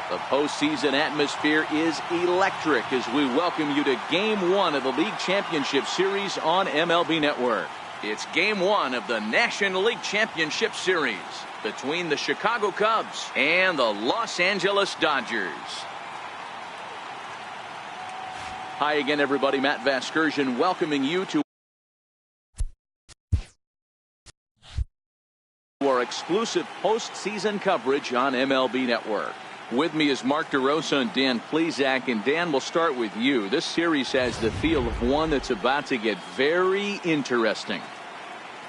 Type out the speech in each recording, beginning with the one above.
The postseason atmosphere is electric as we welcome you to Game 1 of the League Championship Series on MLB Network. It's Game 1 of the National League Championship Series between the Chicago Cubs and the Los Angeles Dodgers. Hi again, everybody. Matt Vasgersian welcoming you to our exclusive postseason coverage on MLB Network. With me is Mark DeRosa and Dan Plesac. And Dan, we'll start with you. This series has the feel of one that's about to get very interesting.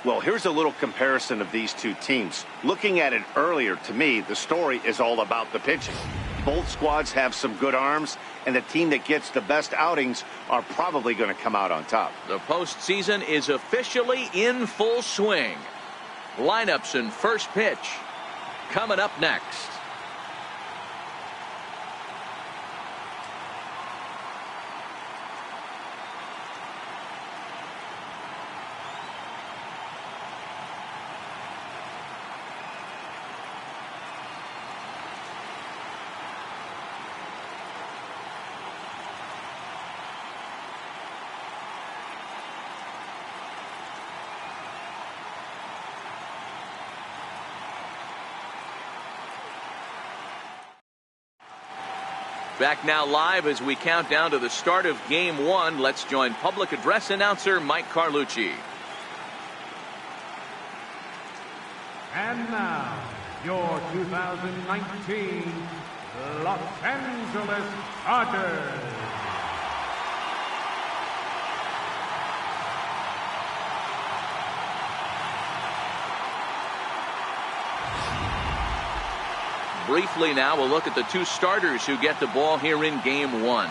Well, here's a little comparison of these two teams. Looking at it earlier, to me, the story is all about the pitching. Both squads have some good arms, and the team that gets the best outings are probably going to come out on top. The postseason is officially in full swing. Lineups and first pitch coming up next. Back now live as we count down to the start of Game 1. Let's join public address announcer Mike Carlucci. And now, your 2019 Los Angeles Dodgers. Briefly now, we'll look at the two starters who get the ball here in Game 1.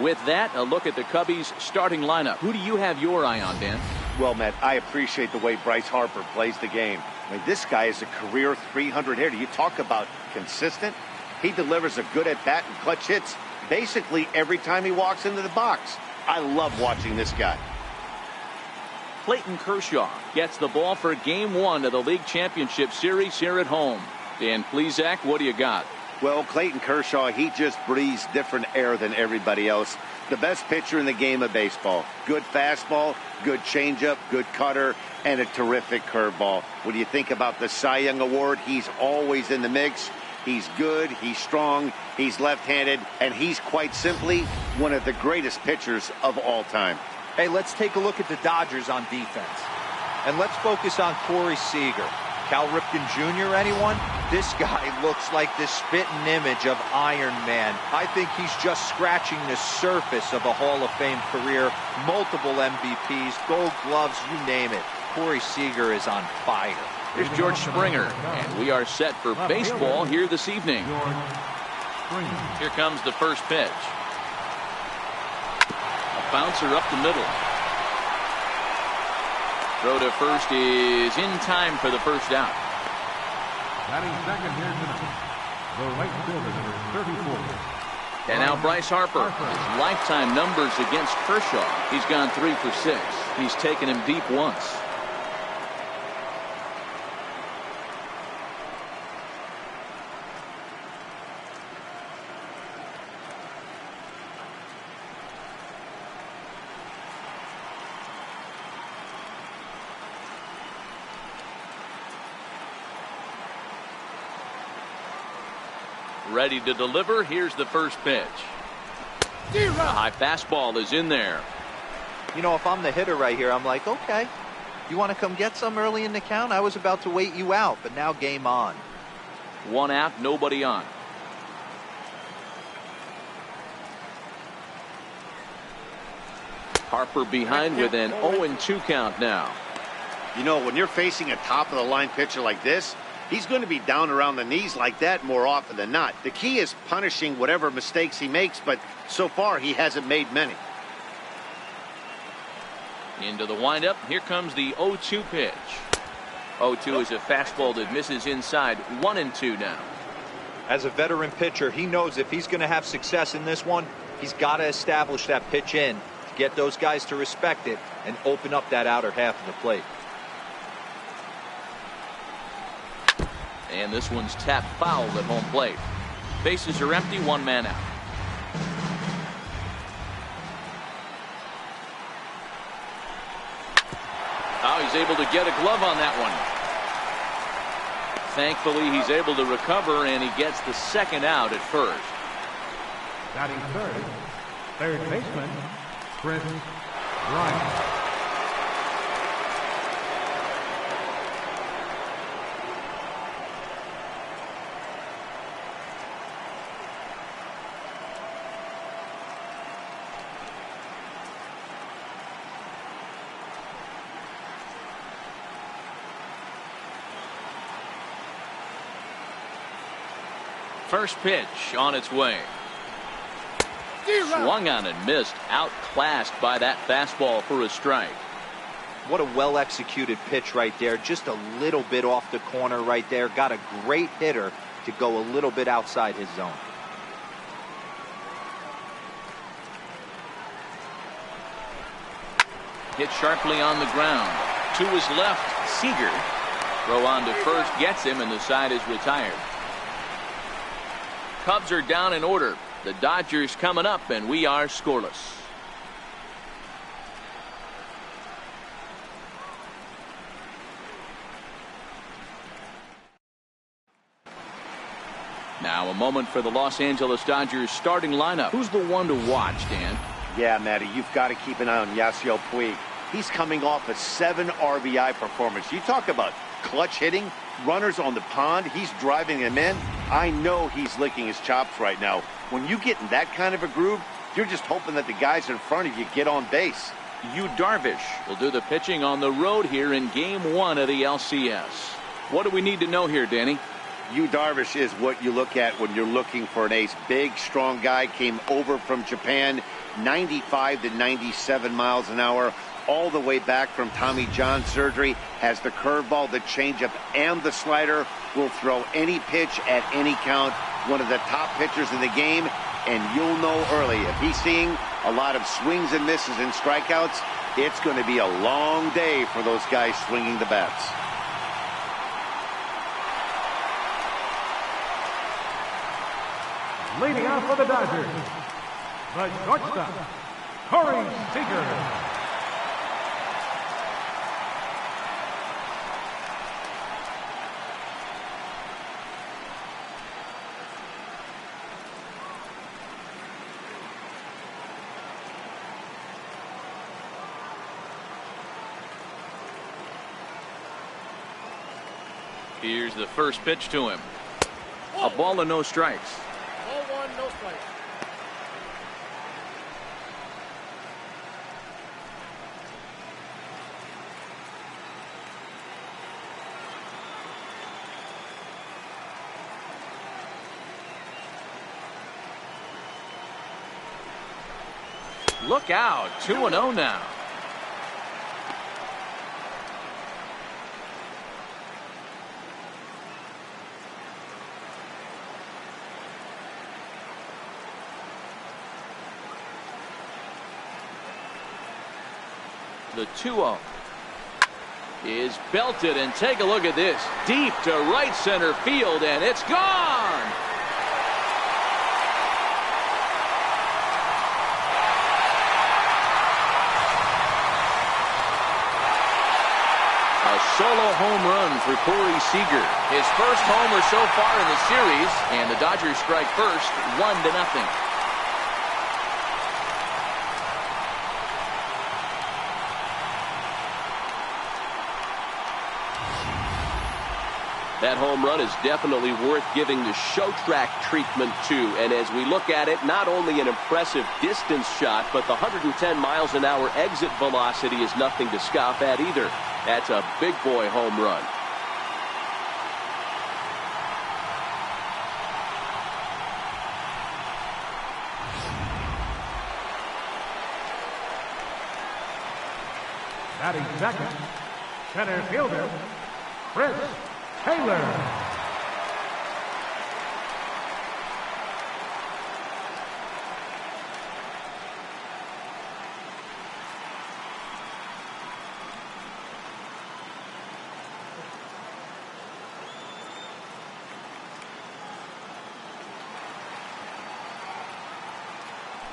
With that, a look at the Cubbies' starting lineup. Who do you have your eye on, Dan? Well, Matt, I appreciate the way Bryce Harper plays the game. I mean, this guy is a career 300 hitter. You talk about consistent. He delivers a good at-bat and clutch hits basically every time he walks into the box. I love watching this guy. Clayton Kershaw gets the ball for Game 1 of the League Championship Series here at home. Dan Plesac, what do you got? Well, Clayton Kershaw, he just breathes different air than everybody else. The best pitcher in the game of baseball. Good fastball, good changeup, good cutter, and a terrific curveball. When you think about the Cy Young Award, he's always in the mix. He's good, he's strong, he's left-handed, and he's quite simply one of the greatest pitchers of all time. Hey, let's take a look at the Dodgers on defense. And let's focus on Corey Seager. Cal Ripken Jr., anyone? This guy looks like the spitting image of Iron Man. I think he's just scratching the surface of a Hall of Fame career. Multiple MVPs, Gold Gloves, you name it. Corey Seager is on fire. Here's George Springer, and we are set for baseball here this evening. Here comes the first pitch. Bouncer up the middle. Throw to first is in time for the first out. Batting second here tonight, the right fielder, number 34. And now Bryce Harper. His lifetime numbers against Kershaw. He's gone 3 for 6. He's taken him deep once. Ready to deliver. Here's the first pitch. The high fastball is in there. You know, if I'm the hitter right here, I'm like, okay, you want to come get some early in the count? I was about to wait you out, but now game on. One out, nobody on. Harper behind with an 0-2 count now. You know, when you're facing a top-of-the-line pitcher like this, he's going to be down around the knees like that more often than not. The key is punishing whatever mistakes he makes, but so far he hasn't made many. Into the windup. Here comes the 0-2 pitch. 0-2 is a fastball that misses inside. 1-2 now. As a veteran pitcher, he knows if he's going to have success in this one, he's got to establish that pitch in to get those guys to respect it and open up that outer half of the plate. And this one's tapped foul at home plate. Bases are empty, one man out. Now he's able to get a glove on that one. Thankfully, he's able to recover, and he gets the second out at first. Batting third baseman, Chris Bryant. First pitch on its way. Swung on and missed. Outclassed by that fastball for a strike. What a well-executed pitch right there. Just a little bit off the corner right there. Got a great hitter to go a little bit outside his zone. Hit sharply on the ground. To his left, Seager. Throw on to first gets him, and the side is retired. Cubs are down in order. The Dodgers coming up, and we are scoreless. Now a moment for the Los Angeles Dodgers starting lineup. Who's the one to watch, Dan? Yeah, Matty, you've got to keep an eye on Yasiel Puig. He's coming off a 7 RBI performance. You talk about clutch hitting, runners on the pond, he's driving them in. I know he's licking his chops right now. When you get in that kind of a groove, you're just hoping that the guys in front of you get on base. Yu Darvish will do the pitching on the road here in Game 1 of the LCS. What do we need to know here, Danny? Yu Darvish is what you look at when you're looking for an ace. Big, strong guy, came over from Japan, 95 to 97 miles an hour, all the way back from Tommy John surgery, has the curveball, the changeup, and the slider, will throw any pitch at any count. One of the top pitchers in the game, and you'll know early if he's seeing a lot of swings and misses and strikeouts, it's going to be a long day for those guys swinging the bats. Leading off for the Dodgers, the shortstop, Corey Seager. Here's the first pitch to him. A ball and no strikes. Ball 1, no strikes. Look out, 2-0 now. The 2-0 is belted, and take a look at this. Deep to right center field, and it's gone. A solo home run for Corey Seager. His first homer so far in the series, and the Dodgers strike first, 1-0. That home run is definitely worth giving the show track treatment to. And as we look at it, not only an impressive distance shot, but the 110 miles an hour exit velocity is nothing to scoff at either. That's a big boy home run. Batting second, center fielder, Chris Taylor.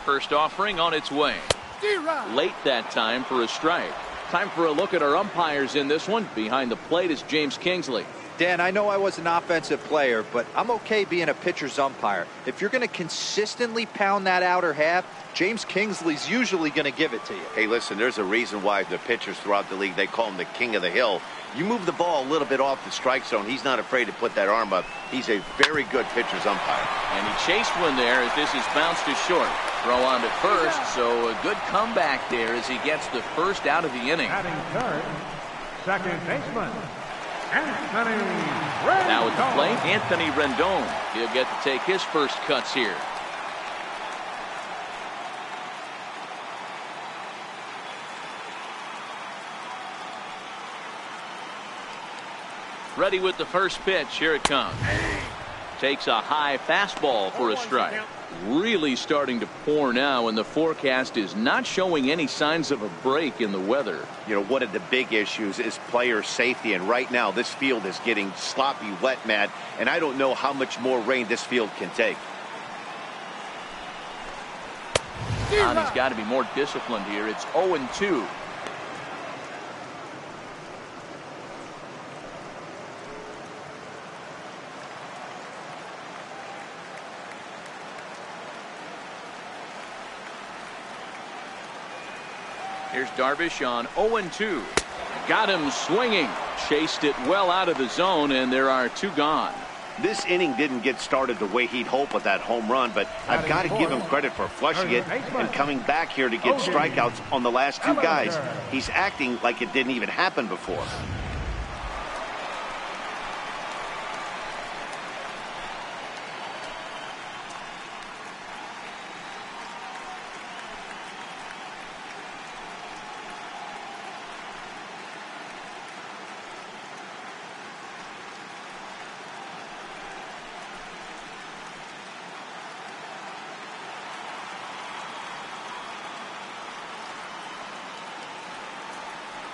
First offering on its way. Late that time for a strike. Time for a look at our umpires in this one. Behind the plate is James Kingsley. Dan, I know I was an offensive player, but I'm okay being a pitcher's umpire. If you're going to consistently pound that outer half, James Kingsley's usually going to give it to you. Hey, listen, there's a reason why the pitchers throughout the league, they call him the king of the hill. You move the ball a little bit off the strike zone, he's not afraid to put that arm up. He's a very good pitcher's umpire. And he chased one there as this is bounced to short. Throw on to first, so a good comeback there as he gets the first out of the inning. Batting third, second baseman, Anthony Rendon. Now at the plate, Anthony Rendon. He'll get to take his first cuts here. Ready with the first pitch. Here it comes. Takes a high fastball for a strike. Really starting to pour now, and the forecast is not showing any signs of a break in the weather. You know, one of the big issues is player safety, and right now this field is getting sloppy wet, Matt, and I don't know how much more rain this field can take. He's got to be more disciplined here. It's 0-2. Here's Darvish on 0-2. Got him swinging. Chased it well out of the zone, and there are two gone. This inning didn't get started the way he'd hoped with that home run, but I've got to give him credit for flushing it and coming back here to get strikeouts on the last two guys. He's acting like it didn't even happen before.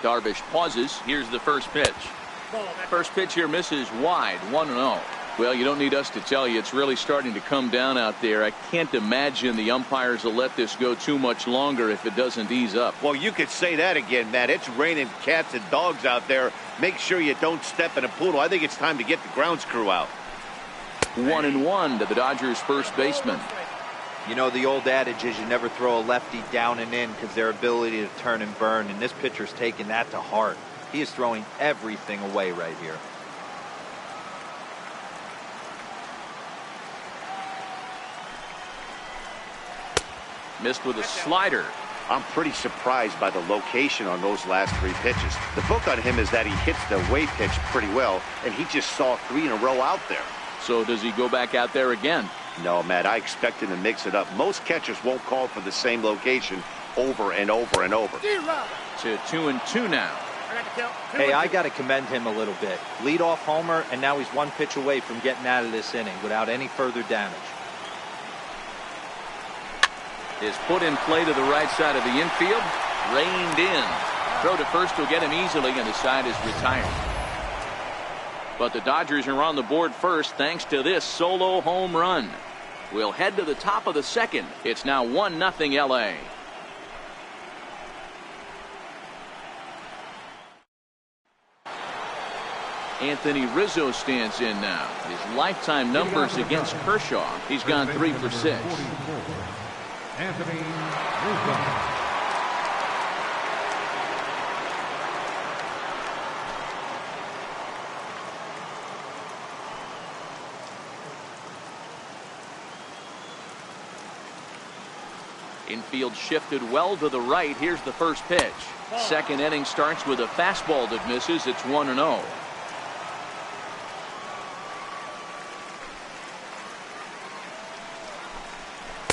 Darvish pauses. Here's the first pitch. First pitch here misses wide. 1-0. Well, you don't need us to tell you it's really starting to come down out there. I can't imagine the umpires will let this go too much longer if it doesn't ease up. Well, you could say that again, Matt. It's raining cats and dogs out there. Make sure you don't step in a poodle. I think it's time to get the grounds crew out. 1-1 to the Dodgers first baseman. You know, the old adage is you never throw a lefty down and in because their ability to turn and burn, and this pitcher's taking that to heart. He is throwing everything away right here. Missed with a slider. I'm pretty surprised by the location on those last three pitches. The book on him is that he hits the away pitch pretty well, and he just saw 3 in a row out there. So does he go back out there again? No, Matt, I expect him to mix it up. Most catchers won't call for the same location over and over and over. To 2-2 now. Hey, I got to commend him a little bit. Leadoff homer, and now he's one pitch away from getting out of this inning without any further damage. Is put in play to the right side of the infield. Reined in. Throw to first will get him easily, and the side is retired. But the Dodgers are on the board first thanks to this solo home run. We'll head to the top of the second. It's now 1-0 LA. Anthony Rizzo stands in now. His lifetime numbers against Kershaw. He's gone 3 for 6. Anthony Rizzo. Infield shifted well to the right. Here's the first pitch. Second inning starts with a fastball that misses. It's 1-0.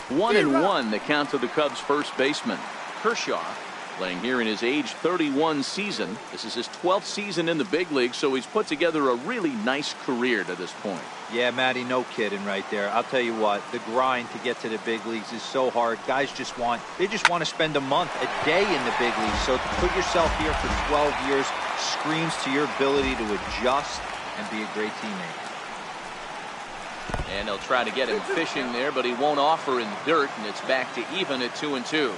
1-1 the count to the Cubs first baseman. Kershaw playing here in his age 31 season. This is his 12th season in the big league, so he's put together a really nice career to this point. Yeah, Matty, no kidding right there. I'll tell you what, the grind to get to the big leagues is so hard. Guys just want to spend a month, a day in the big leagues. So to put yourself here for 12 years screams to your ability to adjust and be a great teammate. And they'll try to get him fishing there, but he won't offer in dirt, and it's back to even at 2-2.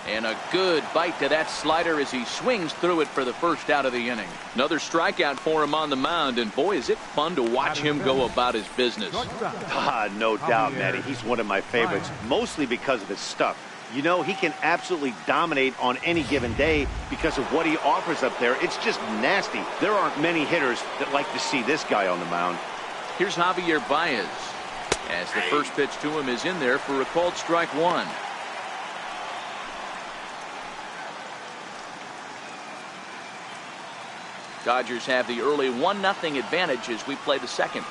And a good bite to that slider as he swings through it for the first out of the inning. Another strikeout for him on the mound, and boy, is it fun to watch him go about his business. No doubt, Matty. He's one of my favorites, mostly because of his stuff. You know, he can absolutely dominate on any given day because of what he offers up there. It's just nasty. There aren't many hitters that like to see this guy on the mound. Here's Javier Baez, as the first pitch to him is in there for a called strike one. Dodgers have the early 1-0 advantage as we play the second.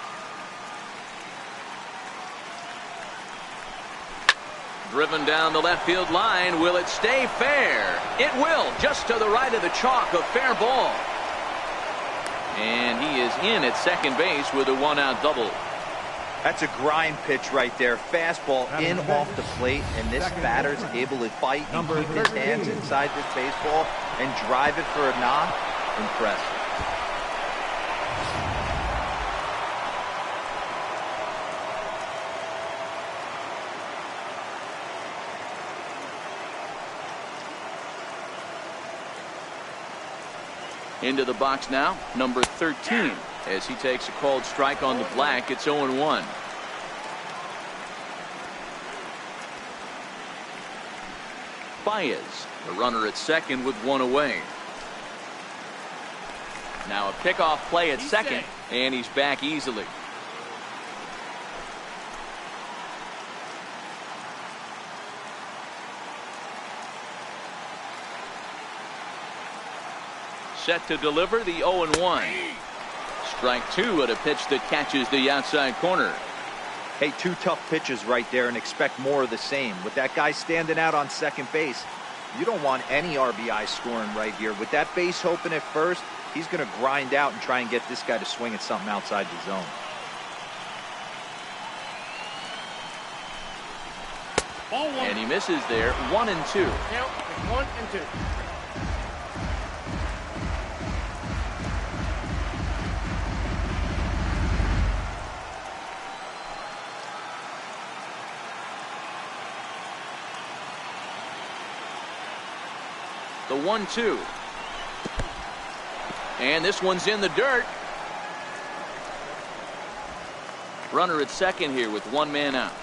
Driven down the left field line. Will it stay fair? It will, just to the right of the chalk, a fair ball. And he is in at second base with a 1-out double. That's a grind pitch right there. Fastball in off the plate, and this batter's able to fight and keep his hands inside this baseball and drive it for a knock. Impressive. Into the box now, number 13, as he takes a called strike on the black. It's 0-1. Baez, the runner at second with one away. Now a pickoff play at second, and he's back easily. Set to deliver the 0-1. Strike two at a pitch that catches the outside corner. Hey, two tough pitches right there, and expect more of the same. With that guy standing out on second base, you don't want any RBI scoring right here. With that base open at first, he's going to grind out and try and get this guy to swing at something outside the zone. Ball one. And he misses there. 1-2. Count is 1-2. The 1-2. And this one's in the dirt. Runner at second here with one man out.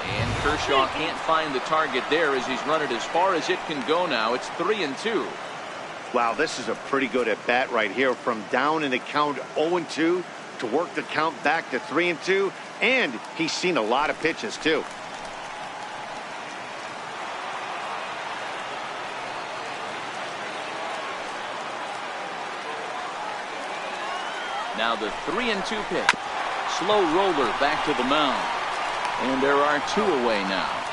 And Kershaw can't find the target there as he's run it as far as it can go now. It's 3-2. Wow, this is a pretty good at bat right here, from down in the count 0-2 to work the count back to 3-2, and he's seen a lot of pitches too. Now the 3-2 pitch. Slow roller back to the mound. And there are two away now.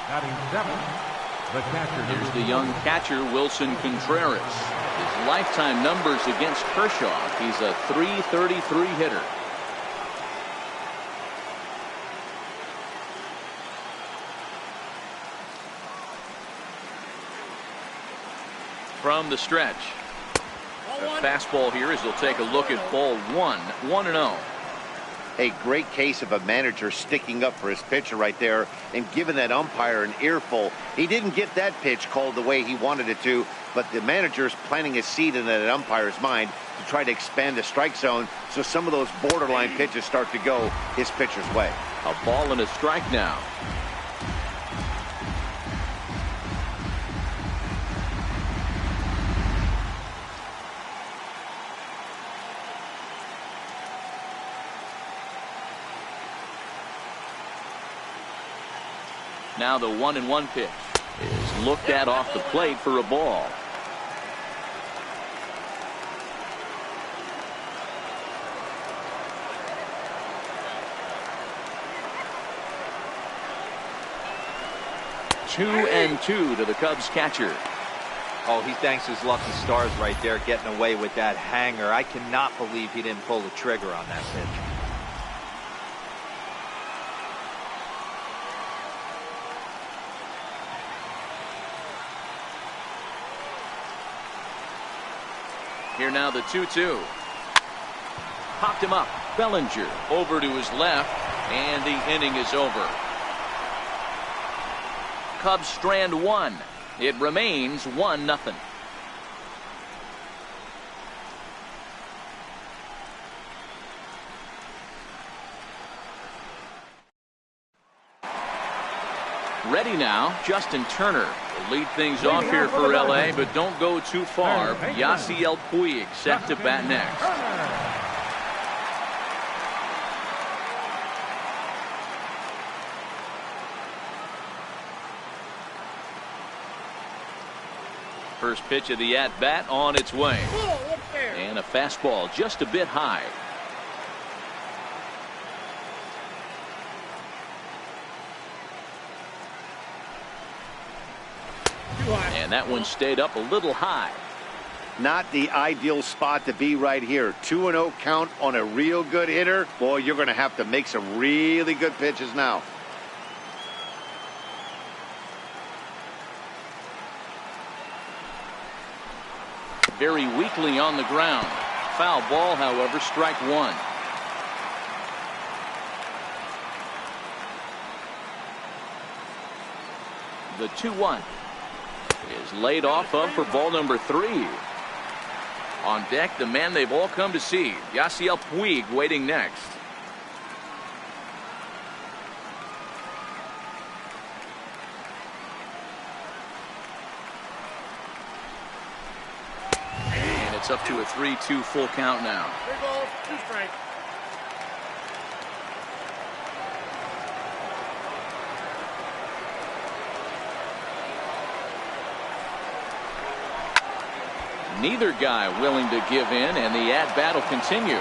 Batting seventh, the catcher. Here's the young catcher, Wilson Contreras. His lifetime numbers against Kershaw. He's a .333 hitter. From the stretch. A fastball here as he'll take a look at ball one. 1-0. A great case of a manager sticking up for his pitcher right there and giving that umpire an earful. He didn't get that pitch called the way he wanted it to, but the manager's planting a seed in that umpire's mind to try to expand the strike zone so some of those borderline pitches start to go his pitcher's way. A ball and a strike now. Now the 1-1 pitch is looked at off the plate for a ball. Two and two to the Cubs catcher. Oh, he thanks his lucky stars right there, getting away with that hanger. I cannot believe he didn't pull the trigger on that pitch. Here now the 2-2. Popped him up. Bellinger over to his left, and the inning is over. Cubs strand one. It remains 1-0. Ready now, Justin Turner will lead things off here for LA, but don't go too far. Yasiel Puig set to bat next. First pitch of the at-bat on its way. And a fastball just a bit high. And that one stayed up a little high. Not the ideal spot to be right here. 2-0 count on a real good hitter. Boy, you're going to have to make some really good pitches now. Very weakly on the ground. Foul ball, however, strike one. The 2-1 is laid off of for ball number 3. On deck, the man they've all come to see, Yasiel Puig, waiting next. It's up to a 3-2 full count now. 3 balls, 2 strikes. Neither guy willing to give in, and the at-bat will continue.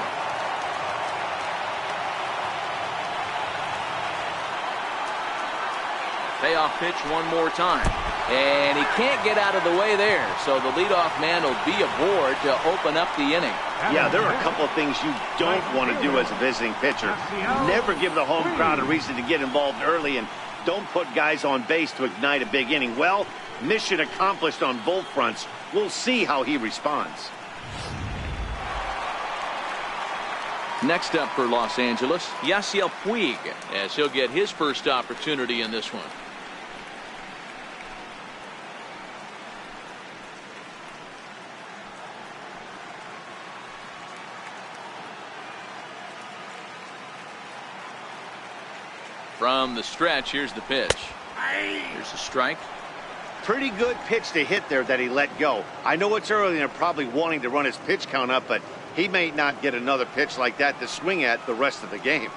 Payoff pitch one more time. And he can't get out of the way there, so the leadoff man will be aboard to open up the inning. Yeah, there are a couple of things you don't want to do as a visiting pitcher. Never give the home crowd a reason to get involved early, and don't put guys on base to ignite a big inning. Well, mission accomplished on both fronts. We'll see how he responds. Next up for Los Angeles, Yasiel Puig, as he'll get his first opportunity in this one. From the stretch, here's the pitch. Here's a strike. Pretty good pitch to hit there that he let go. I know it's early and they're probably wanting to run his pitch count up, but he may not get another pitch like that to swing at the rest of the game.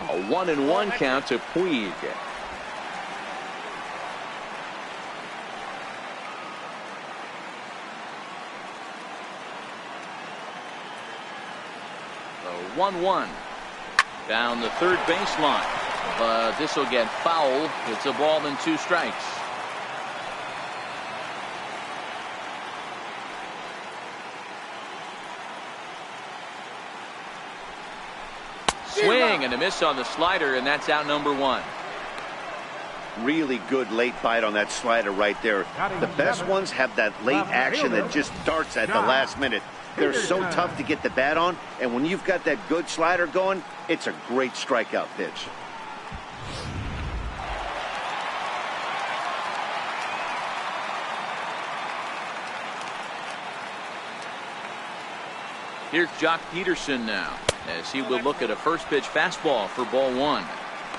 A 1-1 count to Puig. The 1-1 down the third baseline, but this will get foul. It's a ball and 2 strikes. Swing and a miss on the slider, and that's out number 1. Really good late bite on that slider right there. The best ones have that late action that just starts at the last minute. They're so tough to get the bat on, and when you've got that good slider going, it's a great strikeout pitch. Here's Jock Peterson now, as he will look at a first pitch fastball for ball 1.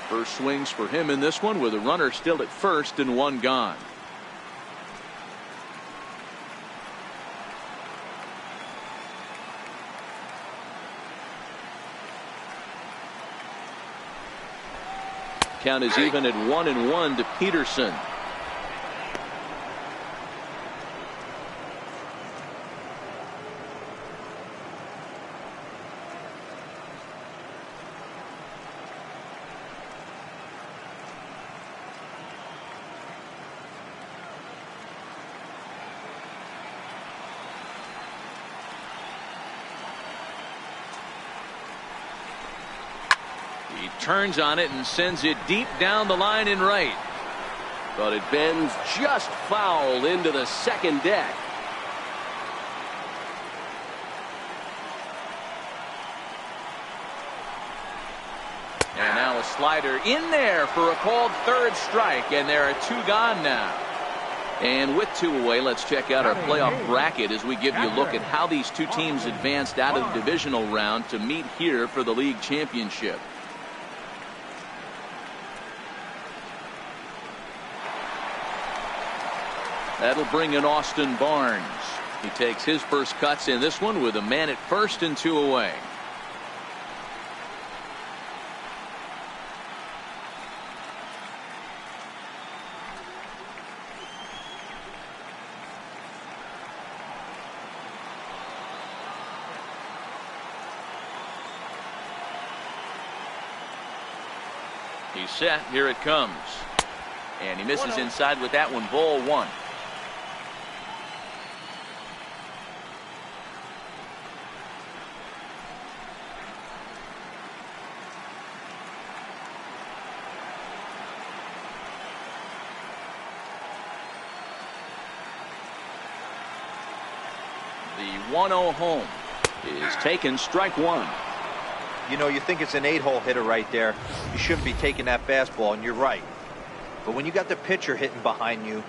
First swings for him in this one, with a runner still at first and 1 gone. Count is even at 1-1 to Peterson. He turns on it and sends it deep down the line in right. But it bends just foul into the second deck. And now a slider in there for a called third strike, and there are two gone now. And with two away, let's check out our playoff bracket as we give you a look at how these two teams advanced out of the divisional round to meet here for the league championship. That'll bring in Austin Barnes. He takes his first cuts in this one with a man at first and two away. He's set. Here it comes. And he misses inside with that one. Ball one. The 1-0 home is taken. Strike one. You know, you think it's an 8-hole hitter right there. You shouldn't be taking that fastball, and you're right. But when you got the pitcher hitting behind you,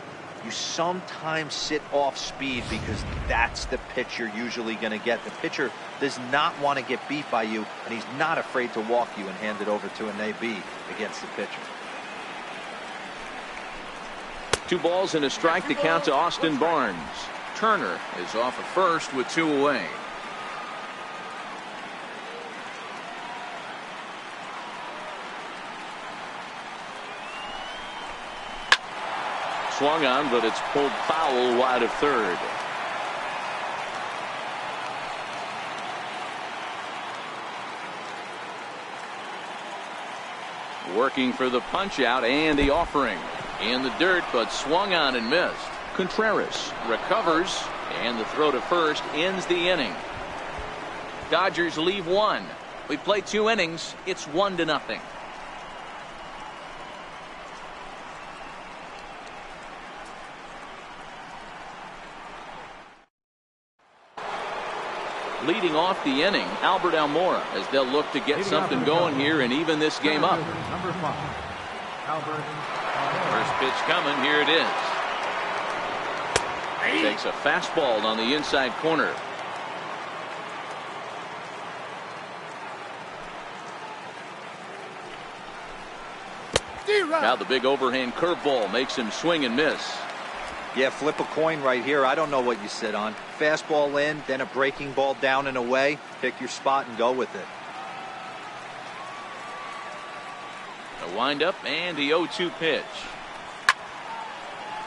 you sometimes sit off speed because that's the pitch you're usually going to get. The pitcher does not want to get beat by you, and he's not afraid to walk you and hand it over to an AB against the pitcher. 2 balls and a strike to count to Austin Barnes. Turner is off at first with 2 away. Swung on, but it's pulled foul wide of third. Working for the punch out and the offering. In the dirt, but swung on and missed. Contreras recovers, and the throw to first ends the inning. Dodgers leave 1. We play 2 innings. It's 1-0. Leading off the inning, Albert Almora, as they'll look to get something going here and even this game up. Number 5, Albert. First pitch coming. Here it is. Takes a fastball on the inside corner. Now the big overhand curveball makes him swing and miss. Yeah, flip a coin right here. I don't know what you sit on. Fastball in, then a breaking ball down and away. Pick your spot and go with it. A windup and the 0-2 pitch.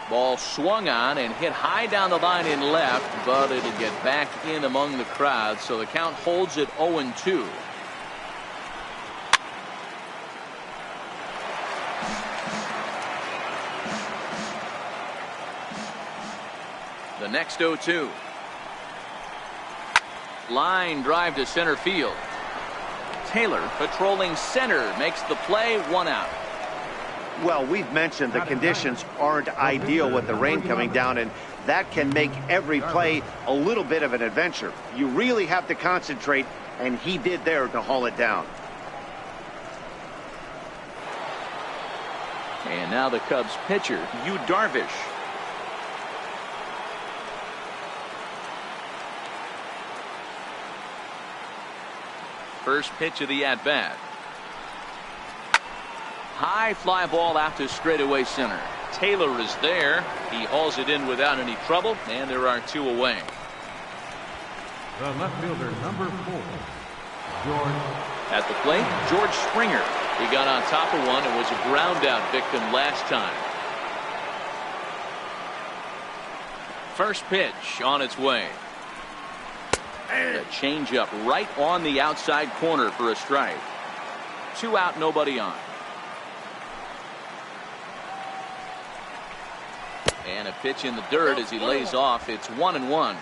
Ball swung on and hit high down the line in left, but it'll get back in among the crowd, so the count holds at 0-2. The next 0-2. Line drive to center field. Taylor patrolling center makes the play. 1 out. Well, we've mentioned the conditions aren't ideal with the rain coming down, and that can make every play a little bit of an adventure. You really have to concentrate, and he did there to haul it down. And now the Cubs pitcher, Yu Darvish. First pitch of the at-bat. High fly ball out to straightaway center. Taylor is there. He hauls it in without any trouble, and there are 2 away. The left fielder, number 4, George. At the plate, George Springer. He got on top of one and was a ground out victim last time. First pitch on its way. A changeup right on the outside corner for a strike. 2 out, nobody on. And a pitch in the dirt as he lays off. It's 1-1.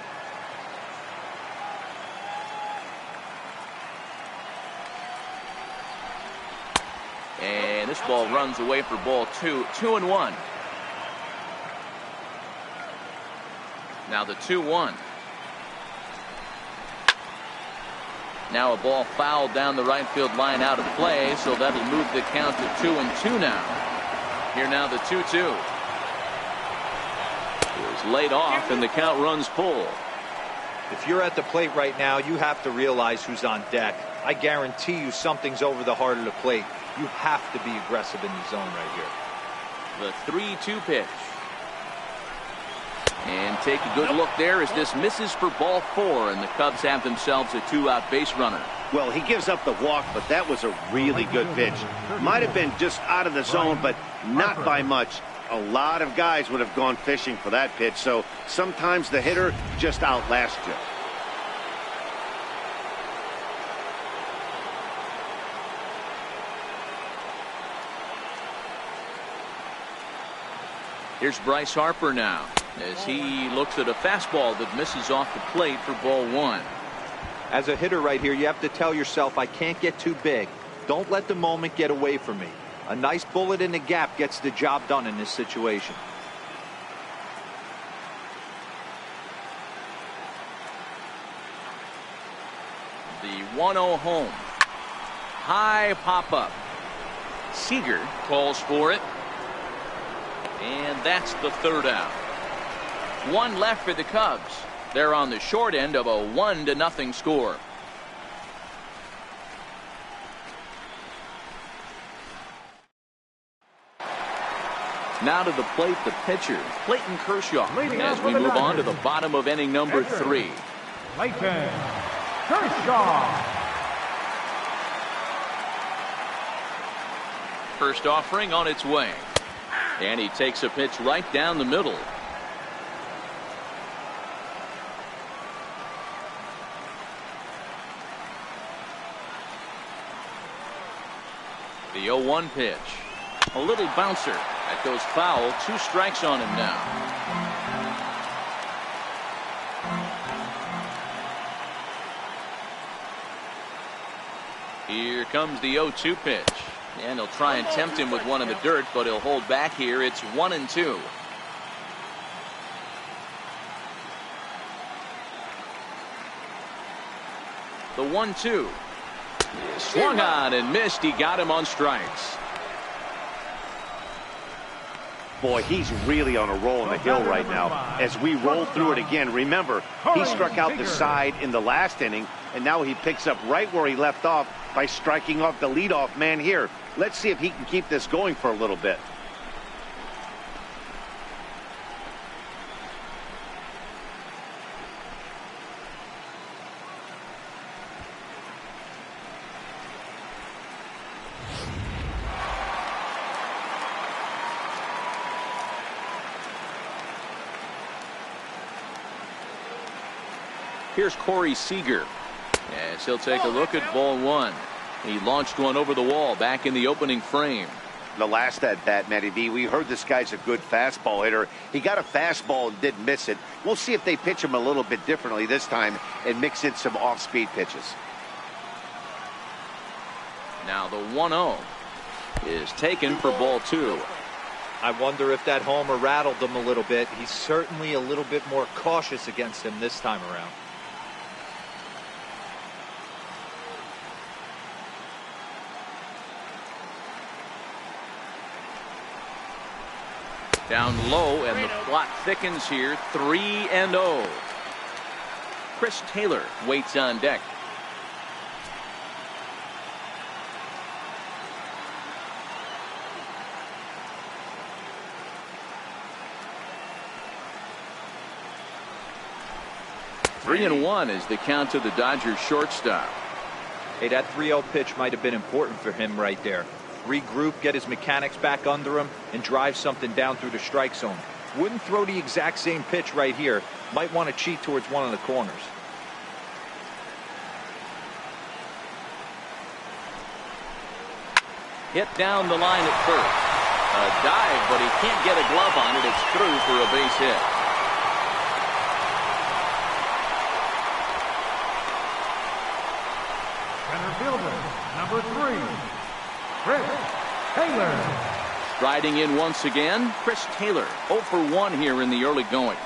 And this ball runs away for ball 2. 2-1. Now the 2-1. Now a ball fouled down the right field line out of play, so that'll move the count to 2-2 now. Here now the 2-2. It was laid off and the count runs full. If you're at the plate right now, you have to realize who's on deck. I guarantee you something's over the heart of the plate. You have to be aggressive in the zone right here. The 3-2 pitch. And take a good look there as this misses for ball 4, and the Cubs have themselves a 2-out base runner. Well, he gives up the walk, but that was a really good pitch. Might have been just out of the zone, but not by much. A lot of guys would have gone fishing for that pitch, so sometimes the hitter just outlasts you. Here's Bryce Harper now as he looks at a fastball that misses off the plate for ball 1. As a hitter right here, you have to tell yourself, I can't get too big. Don't let the moment get away from me. A nice bullet in the gap gets the job done in this situation. The 1-0 home. High pop up. Seager calls for it. And that's the 3rd out. 1 left for the Cubs. They're on the short end of a 1-0 score. Now to the plate, the pitcher, Clayton Kershaw, as we move on to the bottom of inning number 3. Clayton Kershaw. First offering on its way. And he takes a pitch right down the middle. The 0-1 pitch. A little bouncer. That goes foul. 2 strikes on him now. Here comes the 0-2 pitch. And he'll try and tempt him with one in the dirt, but he'll hold back here. It's 1-2. The 1-2. Swung on and missed. He got him on strikes. Boy, he's really on a roll in the hill right now. As we roll through it again, remember, he struck out the side in the last inning, and now he picks up right where he left off by striking off the leadoff man here. Let's see if he can keep this going for a little bit. Here's Corey Seager as he'll take a look at ball 1. He launched one over the wall back in the opening frame. The last at bat, Matty B, we heard this guy's a good fastball hitter. He got a fastball and didn't miss it. We'll see if they pitch him a little bit differently this time and mix in some off-speed pitches. Now the 1-0 is taken for ball 2. I wonder if that homer rattled him a little bit. He's certainly a little bit more cautious against him this time around. Down low, and the plot thickens here. 3-0. Chris Taylor waits on deck. Three and 1 is the count to the Dodgers shortstop. Hey, that 3-0 pitch might have been important for him right there. Regroup, get his mechanics back under him, and drive something down through the strike zone. Wouldn't throw the exact same pitch right here. Might want to cheat towards one of the corners. Hit down the line at first. A dive, but he can't get a glove on it. It's through for a base hit. Center fielder, number 3, Chris Taylor. Striding in once again, Chris Taylor, 0 for 1 here in the early going.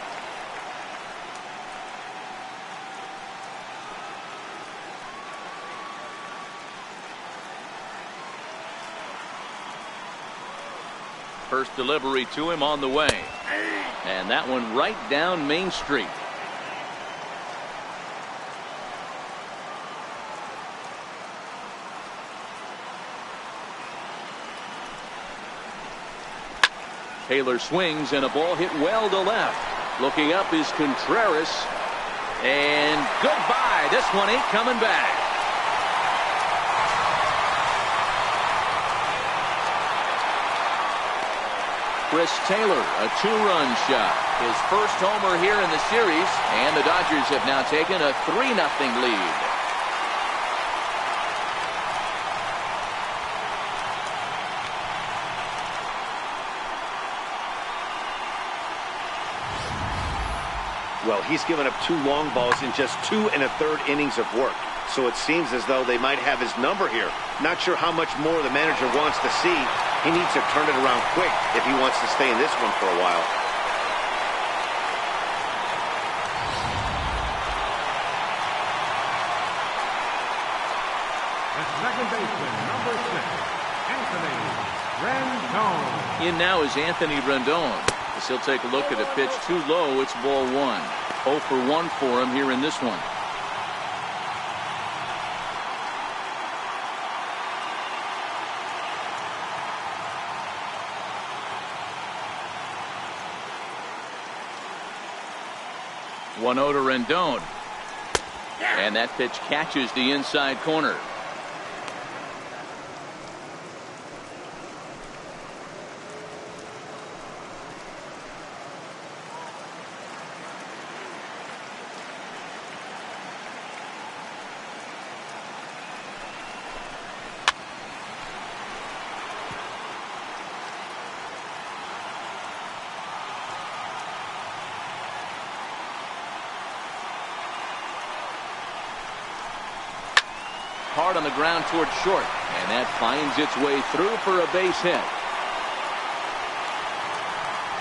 First delivery to him on the way. And that one right down Main Street. Taylor swings and a ball hit well to left. Looking up is Contreras. And goodbye. This one ain't coming back. Chris Taylor, a 2-run shot. His first homer here in the series. And the Dodgers have now taken a 3-0 lead. Well, he's given up 2 long balls in just 2 1/3 innings of work. So it seems as though they might have his number here. Not sure how much more the manager wants to see. He needs to turn it around quick if he wants to stay in this one for a while. The second baseman, number 6, Anthony Rendon. In now is Anthony Rendon. As he'll take a look at a pitch too low. It's ball 1. 0 for 1 for him here in this one. One 0 to Rendon. And that pitch catches the inside corner. Hard on the ground toward short, and that finds its way through for a base hit.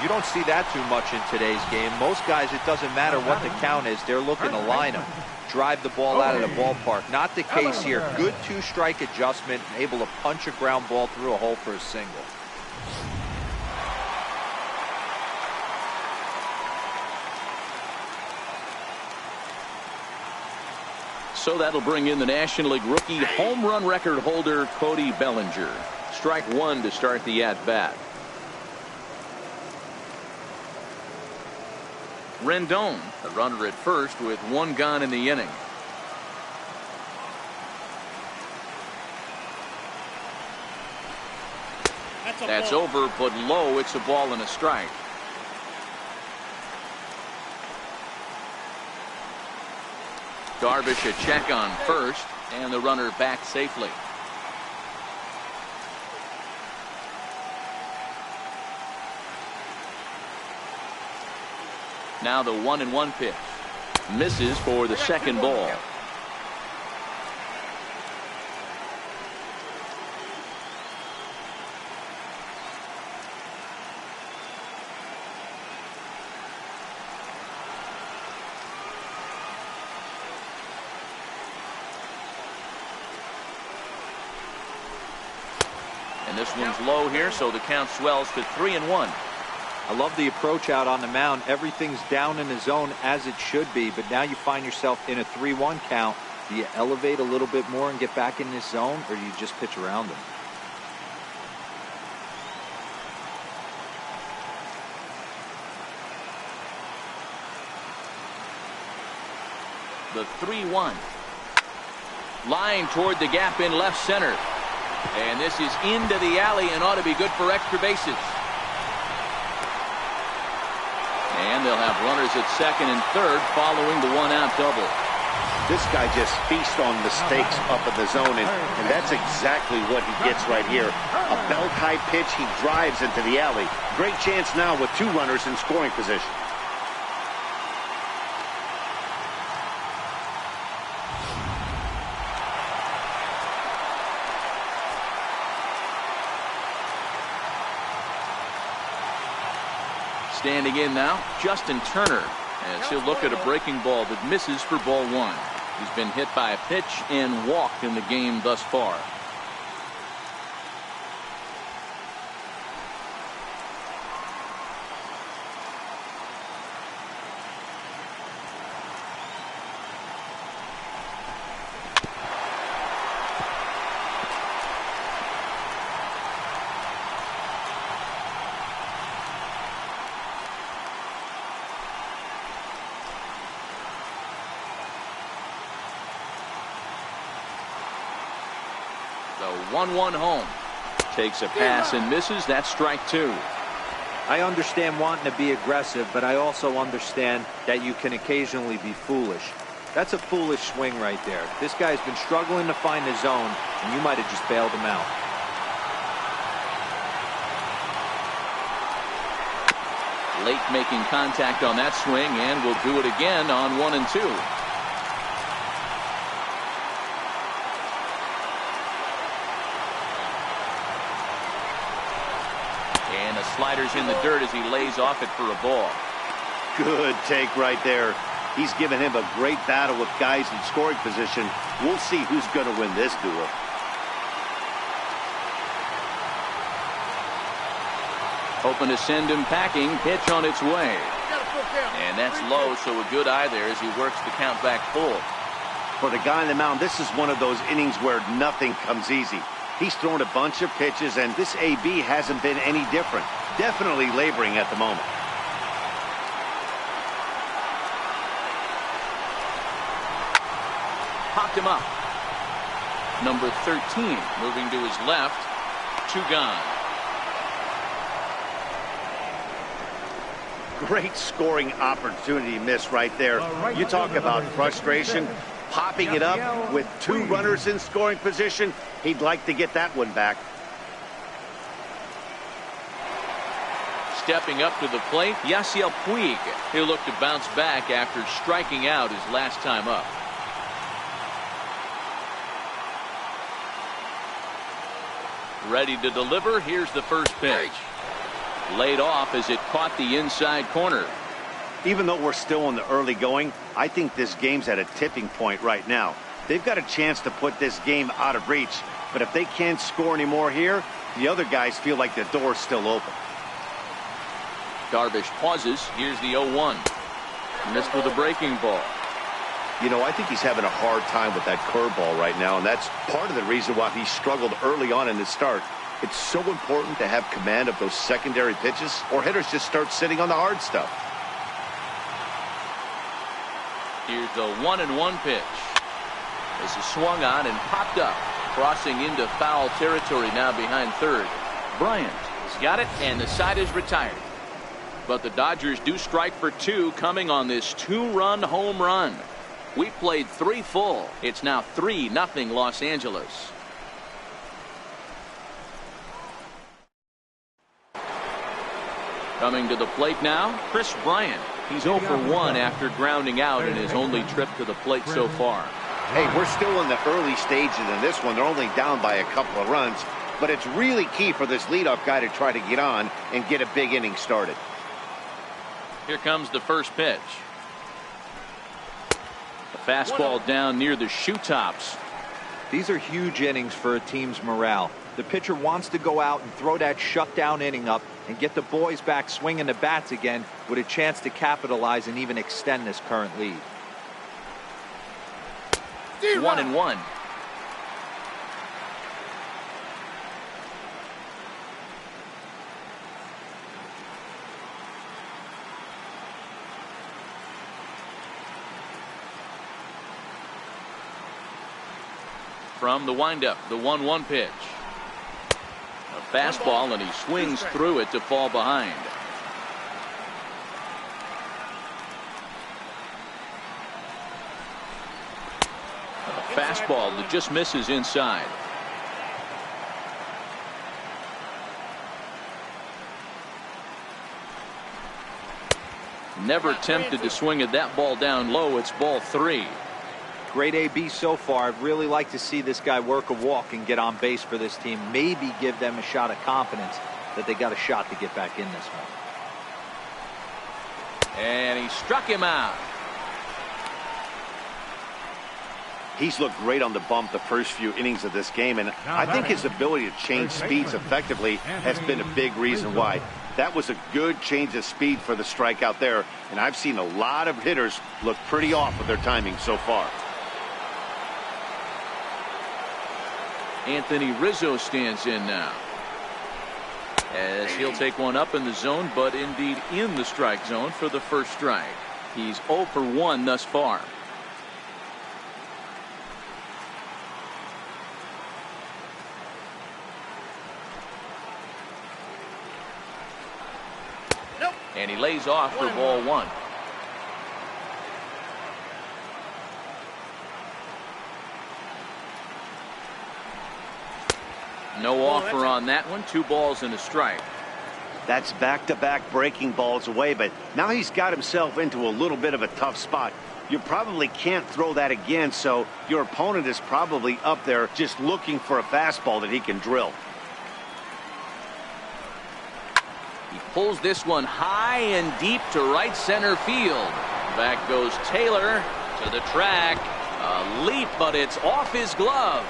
You don't see that too much in today's game. Most guys, it doesn't matter what the count is, they're looking to line them, drive the ball out of the ballpark. Not the case here. Good 2-strike adjustment, able to punch a ground ball through a hole for a single. So that'll bring in the National League rookie home run record holder Cody Bellinger. Strike 1 to start the at-bat. Rendon, the runner at first with 1 gone in the inning. That's over, but low. It's a ball and a strike. Darvish a check on first, and the runner back safely. Now the 1-1 pitch. Misses for the second ball. And this one's low here, so the count swells to 3-1. I love the approach out on the mound. Everything's down in the zone as it should be, but now you find yourself in a 3-1 count. Do you elevate a little bit more and get back in this zone, or do you just pitch around them? The 3-1. Line toward the gap in left center. And this is into the alley and ought to be good for extra bases. And they'll have runners at second and third following the 1-out double. This guy just feasts on mistakes up in the zone, and that's exactly what he gets right here. A belt-high pitch, he drives into the alley. Great chance now with 2 runners in scoring position. Standing in now, Justin Turner, as he'll look at a breaking ball that misses for ball one. He's been hit by a pitch and walked in the game thus far. The 1-1 home. Takes a pass and misses. That's strike two. I understand wanting to be aggressive, but I also understand that you can occasionally be foolish. That's a foolish swing right there. This guy's been struggling to find the zone, and you might have just bailed him out. Late making contact on that swing, and will do it again on 1 and 2. And the slider's in the dirt as he lays off it for a ball. Good take right there. He's given him a great battle with guys in scoring position. We'll see who's going to win this duel. Hoping to send him packing. Pitch on its way. And that's low, so a good eye there as he works the count back full. For the guy on the mound, this is one of those innings where nothing comes easy. He's thrown a bunch of pitches, and this AB hasn't been any different. Definitely laboring at the moment. Popped him up. Number 13 moving to his left. 2 gone. Great scoring opportunity miss right there. You talk about frustration. Popping it up with 2 runners in scoring position. He'd like to get that one back. Stepping up to the plate, Yasiel Puig. He'll look to bounce back after striking out his last time up. Ready to deliver. Here's the first pitch. Laid off as it caught the inside corner. Even though we're still in the early going, I think this game's at a tipping point right now. They've got a chance to put this game out of reach, but if they can't score any more here, the other guys feel like the door's still open. Darvish pauses. Here's the 0-1. Missed with a breaking ball. You know, I think he's having a hard time with that curveball right now, and that's part of the reason why he struggled early on in the start. It's so important to have command of those secondary pitches, or hitters just start sitting on the hard stuff. Here's the 1-1 pitch. This is swung on and popped up, crossing into foul territory now behind third. Bryant has got it, and the side is retired. But the Dodgers do strike for 2 coming on this 2-run home run. We played 3 full. It's now 3-0 Los Angeles. Coming to the plate now, Chris Bryant. He's 0 for 1 after grounding out in his only trip to the plate so far. Hey, we're still in the early stages in this one. They're only down by a couple of runs, but it's really key for this leadoff guy to try to get on and get a big inning started. Here comes the first pitch. A fastball down near the shoe tops. These are huge innings for a team's morale. The pitcher wants to go out and throw that shutdown inning up and get the boys back swinging the bats again with a chance to capitalize and even extend this current lead. 1-1. From the windup, the 1-1 pitch. A fastball, and he swings through it to fall behind. A fastball that just misses inside. Never tempted to swing at that ball down low. It's ball 3. Great AB so far. I'd really like to see this guy work a walk and get on base for this team. Maybe give them a shot of confidence that they got a shot to get back in this one. And he struck him out. He's looked great on the bump the first few innings of this game, and I think his ability to change speeds effectively has been a big reason why. That was a good change of speed for the strikeout there, and I've seen a lot of hitters look pretty off with their timing so far. Anthony Rizzo stands in now, as he'll take one up in the zone, but indeed in the strike zone for the first strike. He's 0 for 1 thus far. And he lays off for ball 1. No offer on that one. 2 balls and a strike. That's back-to-back breaking balls away, but now he's got himself into a little bit of a tough spot. You probably can't throw that again, so your opponent is probably up there just looking for a fastball that he can drill. He pulls this one high and deep to right center field. Back goes Taylor to the track. A leap, but it's off his glove.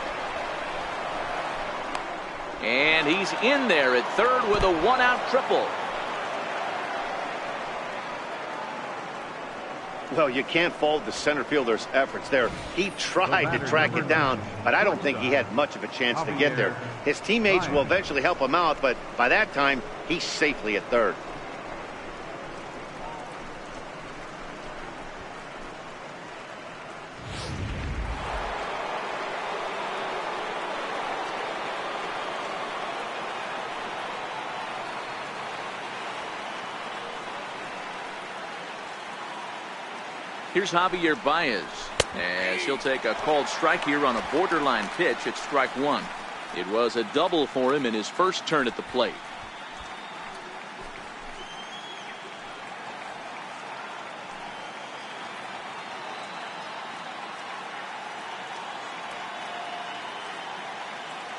And he's in there at third with a 1-out triple. Well, you can't fault the center fielder's efforts there. He tried to track it down, but I don't think he had much of a chance to get there. His teammates will eventually help him out, but by that time, he's safely at third. Here's Javier Baez, as he'll take a called strike here on a borderline pitch at strike 1. It was a double for him in his first turn at the plate.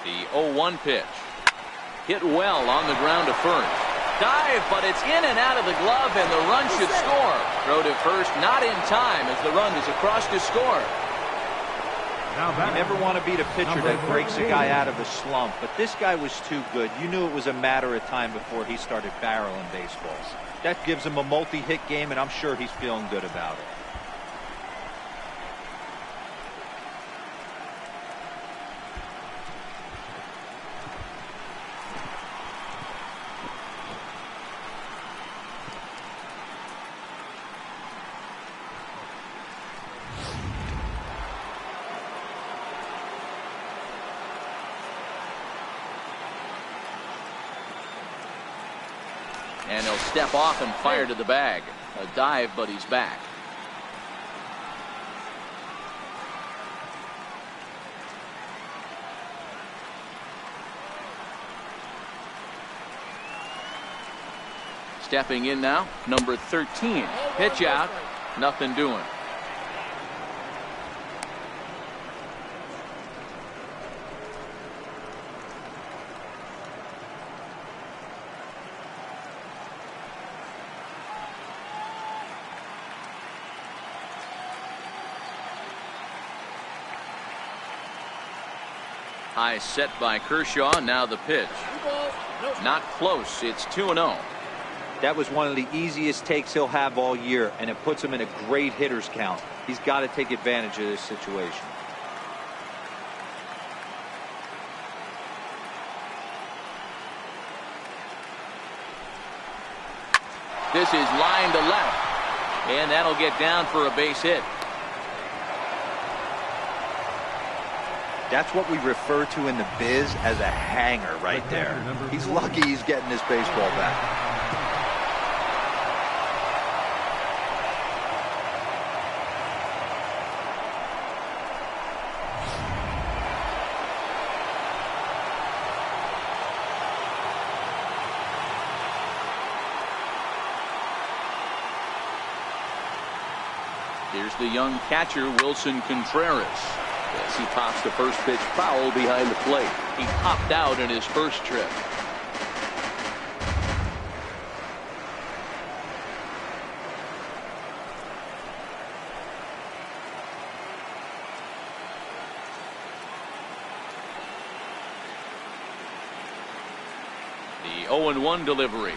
The 0-1 pitch. Hit well on the ground to first. Dive, but it's in and out of the glove, and the run should score. Throw to first, not in time, as the run is across to score. You never want to beat a pitcher that breaks a guy out of a slump, but this guy was too good. You knew it was a matter of time before he started barreling baseballs. That gives him a multi-hit game, and I'm sure he's feeling good about it. And he'll step off and fire to the bag. A dive, but he's back. Stepping in now, number 13. Pitch out, nothing doing. High set by Kershaw. Now the pitch. Not close. It's 2-0. That was one of the easiest takes he'll have all year, and it puts him in a great hitter's count. He's got to take advantage of this situation. This is line to left, and that'll get down for a base hit. That's what we refer to in the biz as a hanger right there. He's lucky he's getting this baseball back. Here's the young catcher, Wilson Contreras. As he pops the first pitch foul behind the plate. He popped out in his first trip. The 0-1 delivery.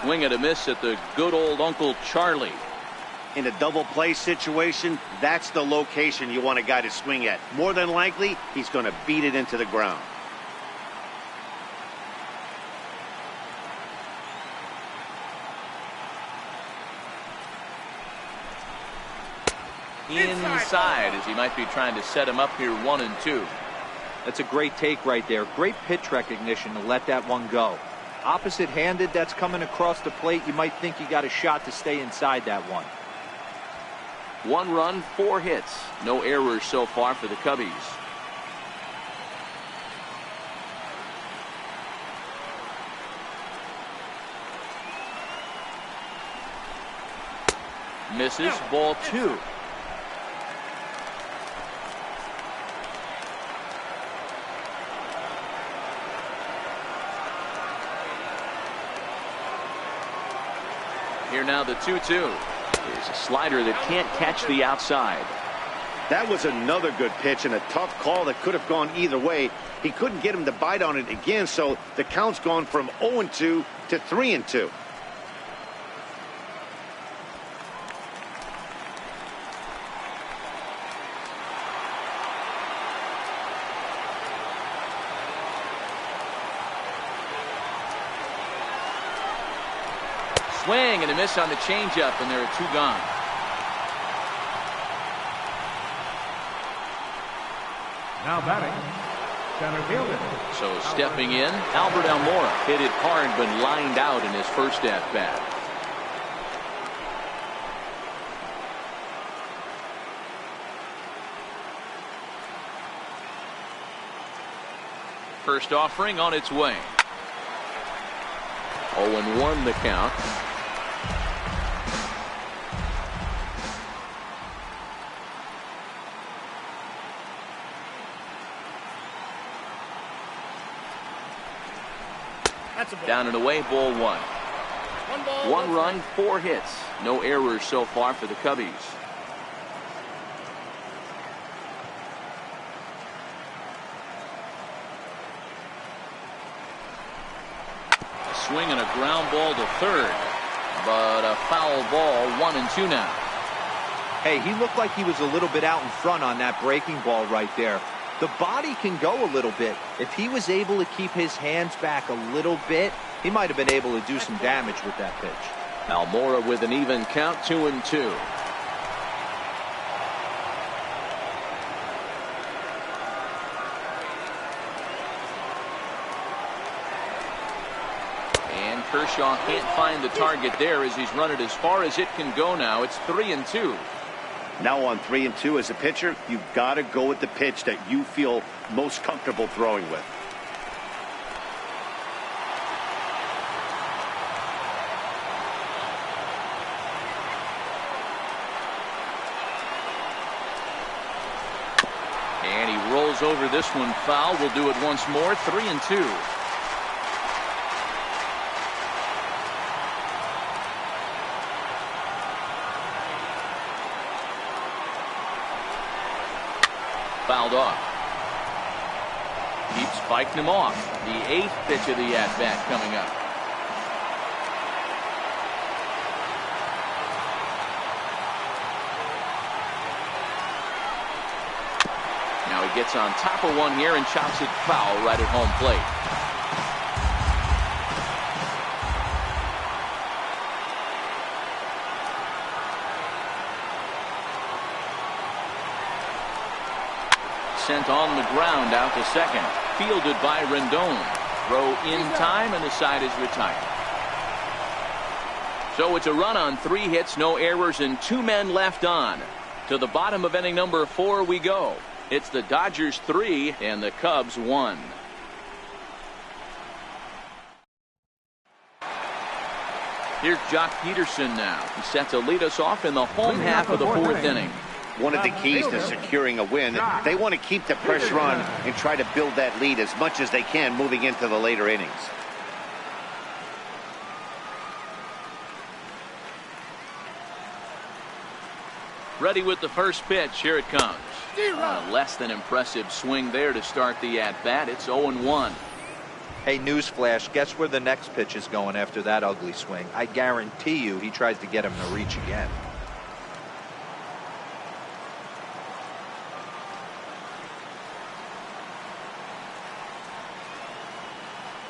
Swing and a miss at the good old Uncle Charlie. In a double play situation, that's the location you want a guy to swing at. More than likely, he's going to beat it into the ground. Inside, as he might be trying to set him up here 1-2. That's a great take right there. Great pitch recognition to let that one go. Opposite-handed, that's coming across the plate. You might think you got a shot to stay inside that one. 1 run, 4 hits. No errors so far for the Cubbies. Misses, ball 2. Here now the 2-2. There's a slider that can't catch the outside. That was another good pitch and a tough call that could have gone either way. He couldn't get him to bite on it again, so the count's gone from 0-2 to 3-2. Swing and a miss on the changeup, and there are 2 gone. Now batting, center fielder. So stepping in, Albert Almora hit it hard but lined out in his first at bat. First offering on its way. 0-1 the count. That's a ball. Down and away, ball 1. 1 ball. 1 run, 4 hits. No errors so far for the Cubbies. A swing and a ground ball to third. But a foul ball, 1-2 now. Hey, he looked like he was a little bit out in front on that breaking ball right there. The body can go a little bit. If he was able to keep his hands back a little bit, he might have been able to do some damage with that pitch. Almora with an even count, 2-2. And Kershaw can't find the target there as he's run it as far as it can go now. It's 3-2. Now on 3-2 as a pitcher, you've got to go with the pitch that you feel most comfortable throwing with. And he rolls over this one foul. We'll do it once more. 3-2. Fouled off. Keeps fighting him off. The 8th pitch of the at-bat coming up. Now he gets on top of one here and chops it foul right at home plate. Sent on the ground out to second. Fielded by Rendon. Throw in time and the side is retired. So it's a run on 3 hits, no errors, and 2 men left on. To the bottom of inning number 4 we go. It's the Dodgers 3 and the Cubs 1. Here's Jock Peterson now. He's set to lead us off in the home half of the 4th inning. One of the keys to securing a win, they want to keep the pressure on and try to build that lead as much as they can moving into the later innings. Ready with the first pitch. Here it comes. A less than impressive swing there to start the at-bat. It's 0-1. Hey, newsflash, guess where the next pitch is going after that ugly swing? I guarantee you he tries to get him to reach again.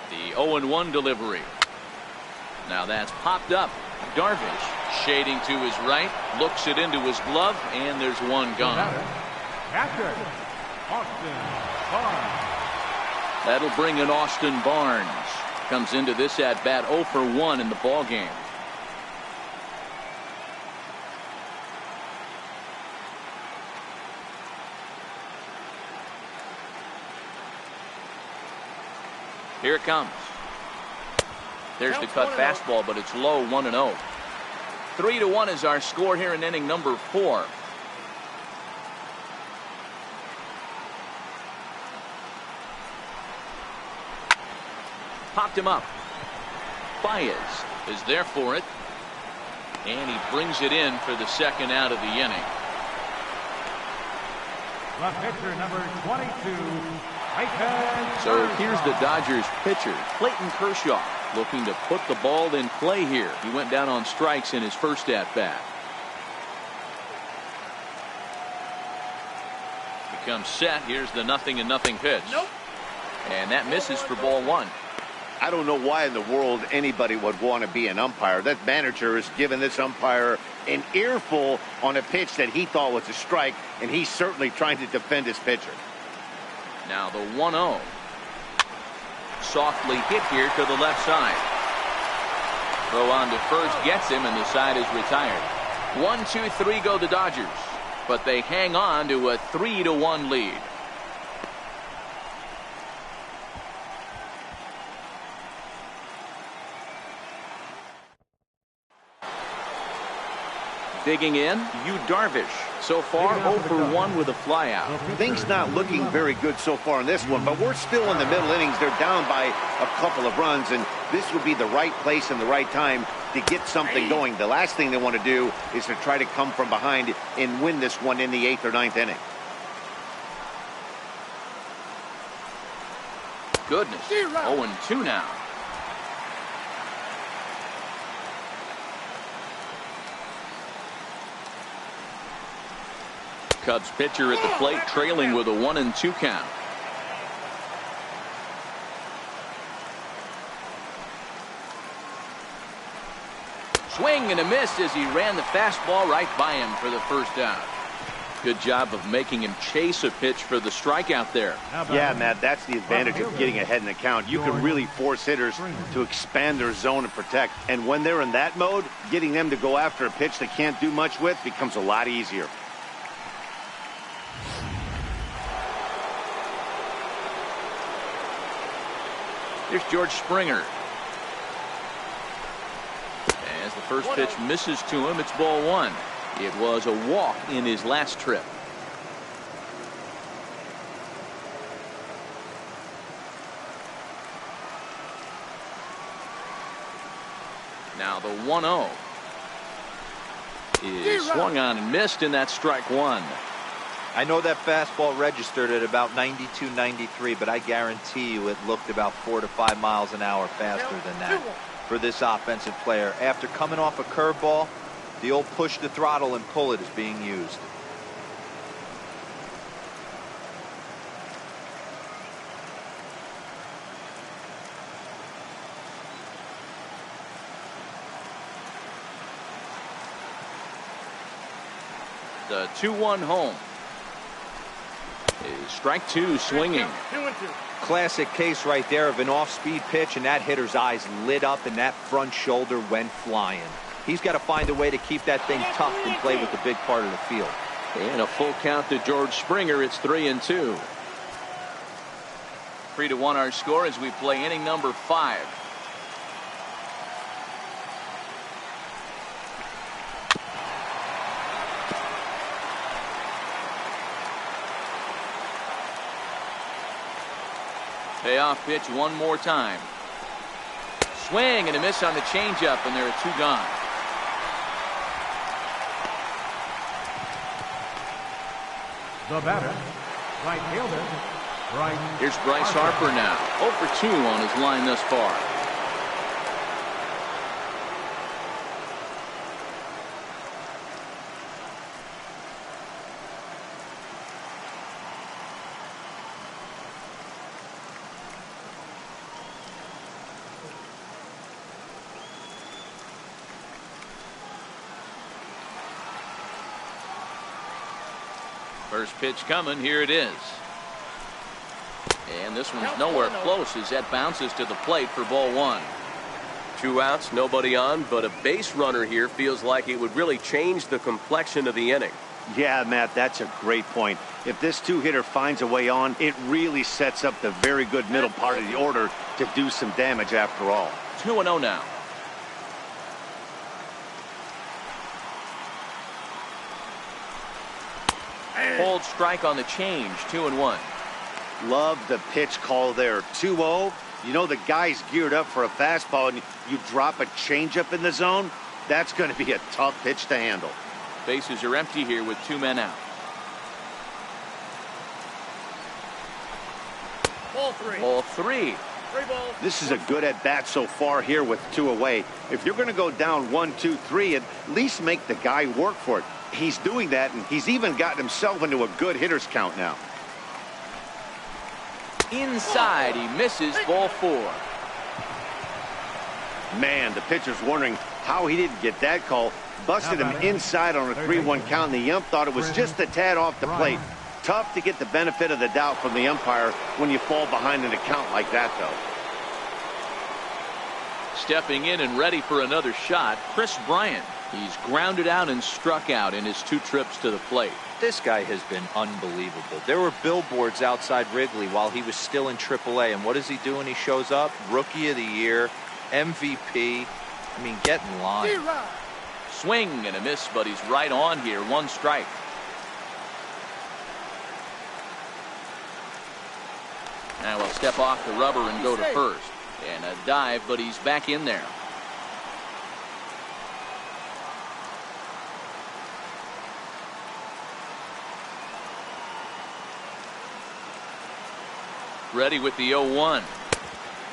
The 0-1 delivery. Now that's popped up. Darvish shading to his right, looks it into his glove, and there's one gone. Catcher, Austin Barnes. That'll bring in Austin Barnes. Comes into this at bat 0 for 1 in the ball game. Here it comes. There's the cut fastball, but it's low, 1-0. 3-1 is our score here in inning number 4. Popped him up. Baez is there for it. And he brings it in for the second out of the inning. The pitcher, number 22. So here's the Dodgers pitcher, Clayton Kershaw, looking to put the ball in play here. He went down on strikes in his first at-bat. Becomes set. Here's the 0-0 pitch. Nope. And that misses for ball 1. I don't know why in the world anybody would want to be an umpire. That manager is giving this umpire an earful on a pitch that he thought was a strike, and he's certainly trying to defend his pitcher. Now the 1-0. Softly hit here to the left side. Throw on to first gets him, and the side is retired. 1-2-3 go the Dodgers, but they hang on to a 3-1 lead. Digging in, Yu Darvish. So far 0 for 1 with a flyout. Things not looking very good so far in this one, but we're still in the middle innings. They're down by a couple of runs, and this would be the right place and the right time to get something going. The last thing they want to do is to try to come from behind and win this one in the 8th or 9th inning. Goodness, 0-2 now. Cubs pitcher at the plate, trailing with a 1-2 count. Swing and a miss as he ran the fastball right by him for the first out. Good job of making him chase a pitch for the strikeout there. Yeah, Matt, that's the advantage of getting ahead in the count. You can really force hitters to expand their zone and protect. And when they're in that mode, getting them to go after a pitch they can't do much with becomes a lot easier. Here's George Springer. As the first pitch misses to him, it's ball 1. It was a walk in his last trip. Now the 1-0 is swung on and missed, and that's strike 1. I know that fastball registered at about 92, 93, but I guarantee you it looked about 4 to 5 miles an hour faster than that for this offensive player. After coming off a curveball, the old push the throttle and pull it is being used. The 2-1 home. Is strike 2 swinging. 2-2. Classic case right there of an off-speed pitch, and that hitter's eyes lit up and that front shoulder went flying. He's got to find a way to keep that thing tucked and play with the big part of the field. And a full count to George Springer. It's 3-2. 3-1 our score as we play inning number 5. Payoff pitch one more time. Swing and a miss on the changeup, and there are 2 gone. The batter, right fielder, Here's Bryce Harper now. 0 for 2 on his line thus far. First pitch coming. Here it is. And this one's nowhere close as that bounces to the plate for ball 1. 2 outs, nobody on, but a base runner here feels like it would really change the complexion of the inning. Yeah, Matt, that's a great point. If this two-hitter finds a way on, it really sets up the very good middle part of the order to do some damage after all. 2-0 now. Hold strike on the change. 2-1. Love the pitch call there. 2-0. You know the guy's geared up for a fastball, and you drop a changeup in the zone. That's going to be a tough pitch to handle. Bases are empty here with 2 men out. Ball 3. Ball 3. 3 balls. This is a good at-bat so far here with 2 away. If you're going to go down 1, 2, 3, at least make the guy work for it. He's doing that, and he's even gotten himself into a good hitter's count now. Inside, he misses. Ball 4. Man, the pitcher's wondering how he didn't get that call. Busted him inside on a 3-1 count, and the ump thought it was just a tad off the plate. Tough to get the benefit of the doubt from the umpire when you fall behind an account like that, though. Stepping in and ready for another shot, Chris Bryant. He's grounded out and struck out in his 2 trips to the plate. This guy has been unbelievable. There were billboards outside Wrigley while he was still in AAA, and what does he do when he shows up? Rookie of the Year, MVP. I mean, get in line. Swing and a miss, but he's right on here. 1 strike. Now we'll step off the rubber and go to first. And a dive, but he's back in there. Ready with the 0-1.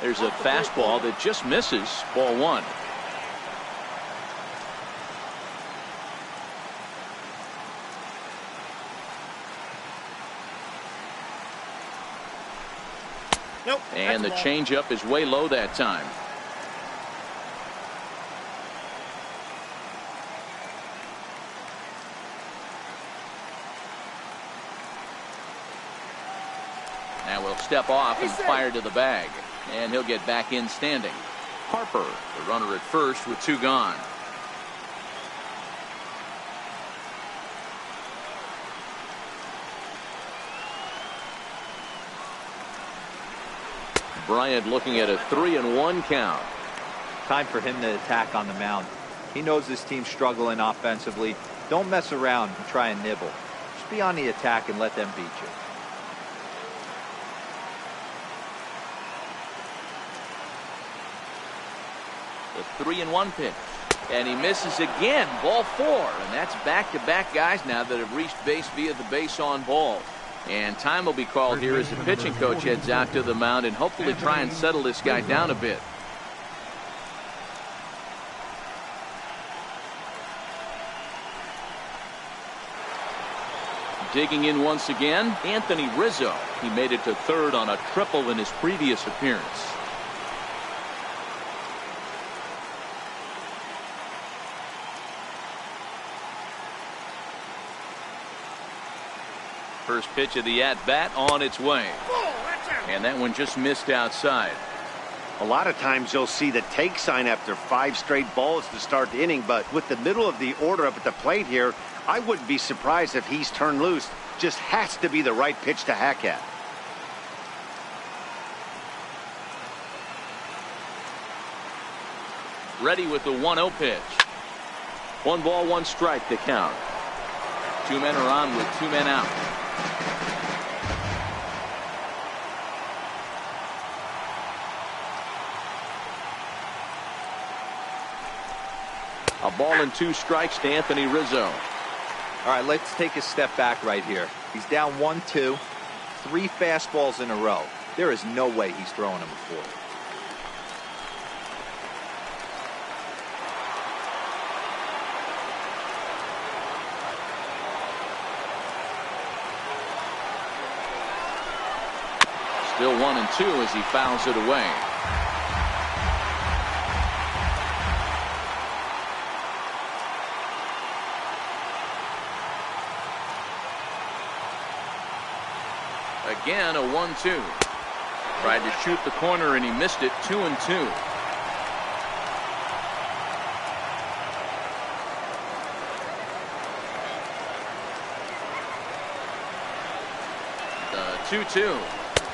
There's a fastball that just misses. Ball 1. Nope. And the changeup is way low that time. Now we'll step off and fire to the bag. And he'll get back in standing. Harper, the runner at first with 2 gone. Bryant looking at a 3-1 count. Time for him to attack on the mound. He knows this team's struggling offensively. Don't mess around and try and nibble. Just be on the attack and let them beat you. The 3-1 pitch. And he misses again. Ball 4. And that's back-to-back guys now that have reached base via the base on ball. And time will be called here as the pitching coach heads out to the mound and hopefully try and settle this guy down a bit. Digging in once again, Anthony Rizzo. He made it to third on a triple in his previous appearance. First pitch of the at-bat on its way. And that one just missed outside. A lot of times you'll see the take sign after 5 straight balls to start the inning, but with the middle of the order up at the plate here, I wouldn't be surprised if he's turned loose. Just has to be the right pitch to hack at. Ready with the 1-0 pitch. 1 ball, 1 strike to count. 2 men are on with 2 men out. A ball and 2 strikes to Anthony Rizzo. All right, let's take a step back right here. He's down 1-2. 3 fastballs in a row. There is no way he's throwing them a 4. Still 1-2 as he fouls it away. Again, a 1-2. Tried to shoot the corner and he missed it. 2-2. The 2-2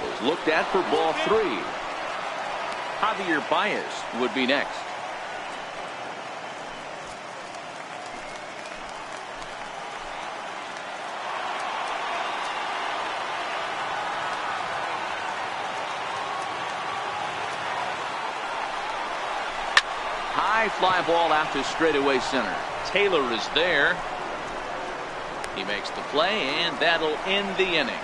was looked at for ball 3. Javier Baez would be next. High fly ball out to straightaway center. Taylor is there. He makes the play, and that'll end the inning.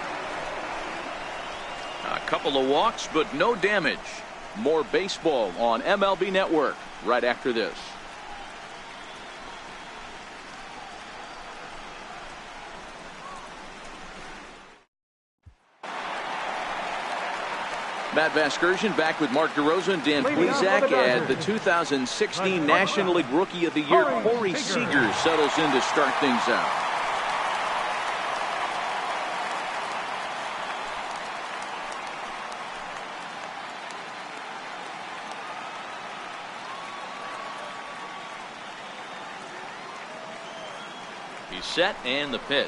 A couple of walks, but no damage. More baseball on MLB Network right after this. Matt Vasgersian back with Mark DeRosa and Dan Plesac as the 2016 National League Rookie of the Year, Corey Seager, settles in to start things out. He's set and the pitch.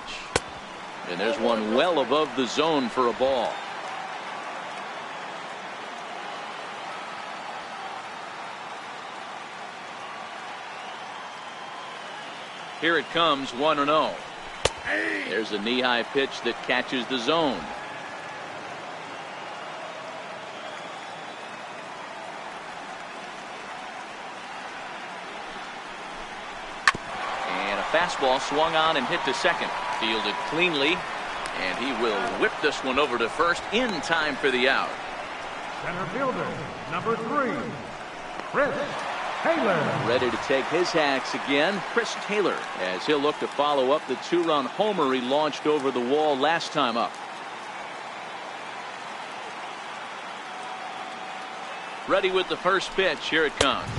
And there's one well above the zone for a ball. Here it comes, 1-0. There's a knee-high pitch that catches the zone. And a fastball swung on and hit to second. Fielded cleanly, and he will whip this one over to first in time for the out. Center fielder, number 3, Chris Taylor. Ready to take his hacks again, Chris Taylor, as he'll look to follow up the 2-run homer he launched over the wall last time up. Ready with the first pitch. Here it comes.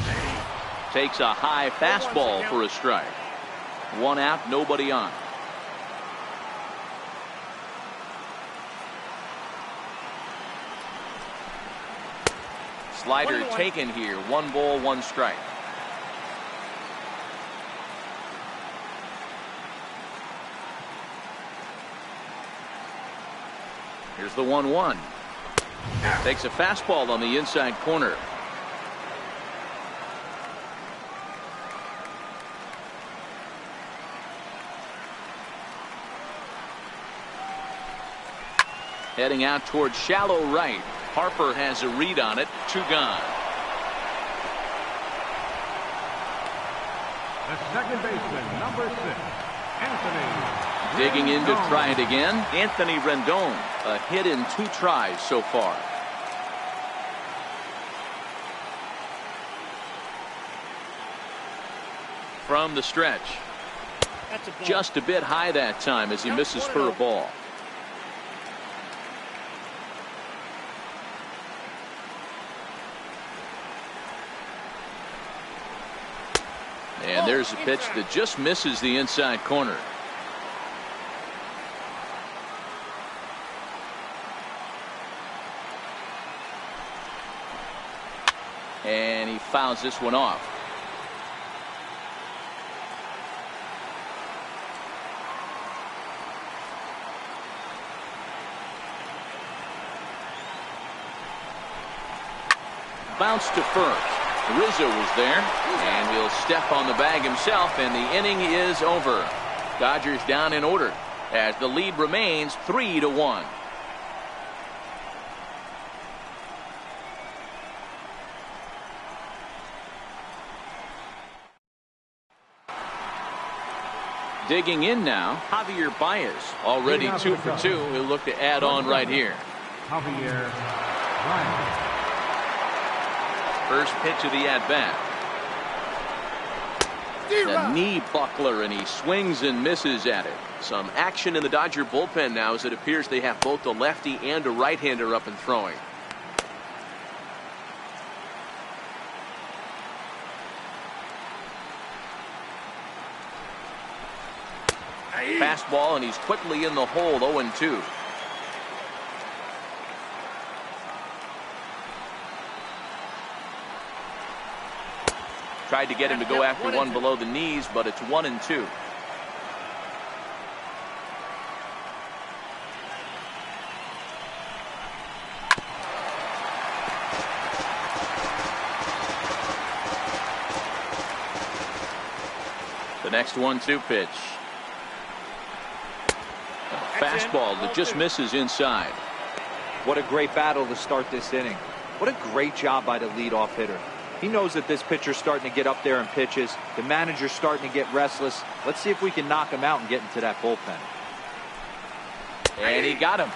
Takes a high fastball for a strike. 1 out, nobody on. Slider taken here. 1 ball, 1 strike. Here's the 1-1. Takes a fastball on the inside corner. Heading out towards shallow right. Harper has a read on it. 2 gone. The second baseman, number 6, Anthony. Digging in to try it again. Anthony Rendon. A hit in 2 tries so far. From the stretch. Just a bit high that time as he misses for a ball. And there's a pitch that just misses the inside corner. And he fouls this one off. Bounce to first. Rizzo was there, and he'll step on the bag himself, and the inning is over. Dodgers down in order as the lead remains 3-1. Digging in now, Javier Baez. Already 2 for 2. He'll look to add on right here. Javier Baez. First pitch of the at-bat. The knee buckler, and he swings and misses at it. Some action in the Dodger bullpen now, as it appears they have both a lefty and a right-hander up and throwing. Fastball, and he's quickly in the hole. 0-2. Tried to get him to go after one below the knees, but it's 1-2. The next 1-2 pitch. A fastball that just misses inside. What a great battle to start this inning. What a great job by the leadoff hitter. He knows that this pitcher's starting to get up there in pitches. The manager's starting to get restless. Let's see if we can knock him out and get into that bullpen. And he got him.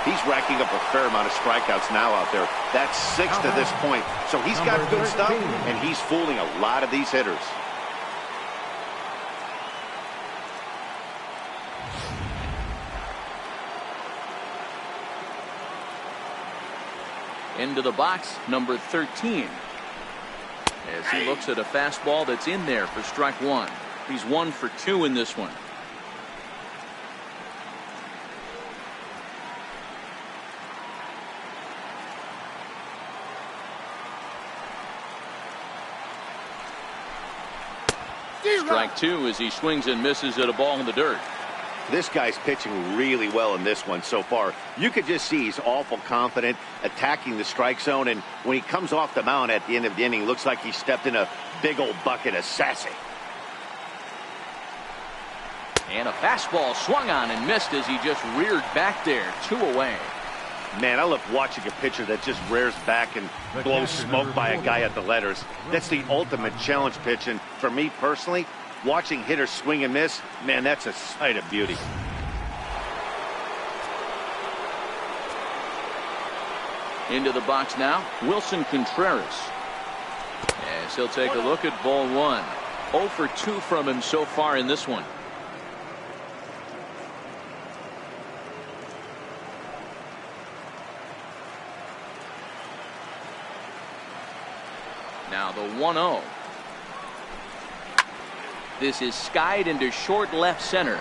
He's racking up a fair amount of strikeouts now out there. That's 6 to this point. So he's got good stuff, and he's fooling a lot of these hitters. Into the box, number 13. As he looks at a fastball that's in there for strike 1. He's 1 for 2 in this one. Strike 2 as he swings and misses at a ball in the dirt. This guy's pitching really well in this one so far. You could just see he's awful confident, attacking the strike zone, and when he comes off the mound at the end of the inning, looks like he stepped in a big old bucket of sassy. And a fastball swung on and missed as he just reared back there. 2 away. Man, I love watching a pitcher that just rears back and blows smoke by a guy at the letters. That's the ultimate challenge pitch, and for me personally, watching hitters swing and miss, man, that's a sight of beauty. Into the box now, Wilson Contreras. As he'll take a look at ball 1. 0 for 2 from him so far in this one. Now the 1-0. This is skied into short left center.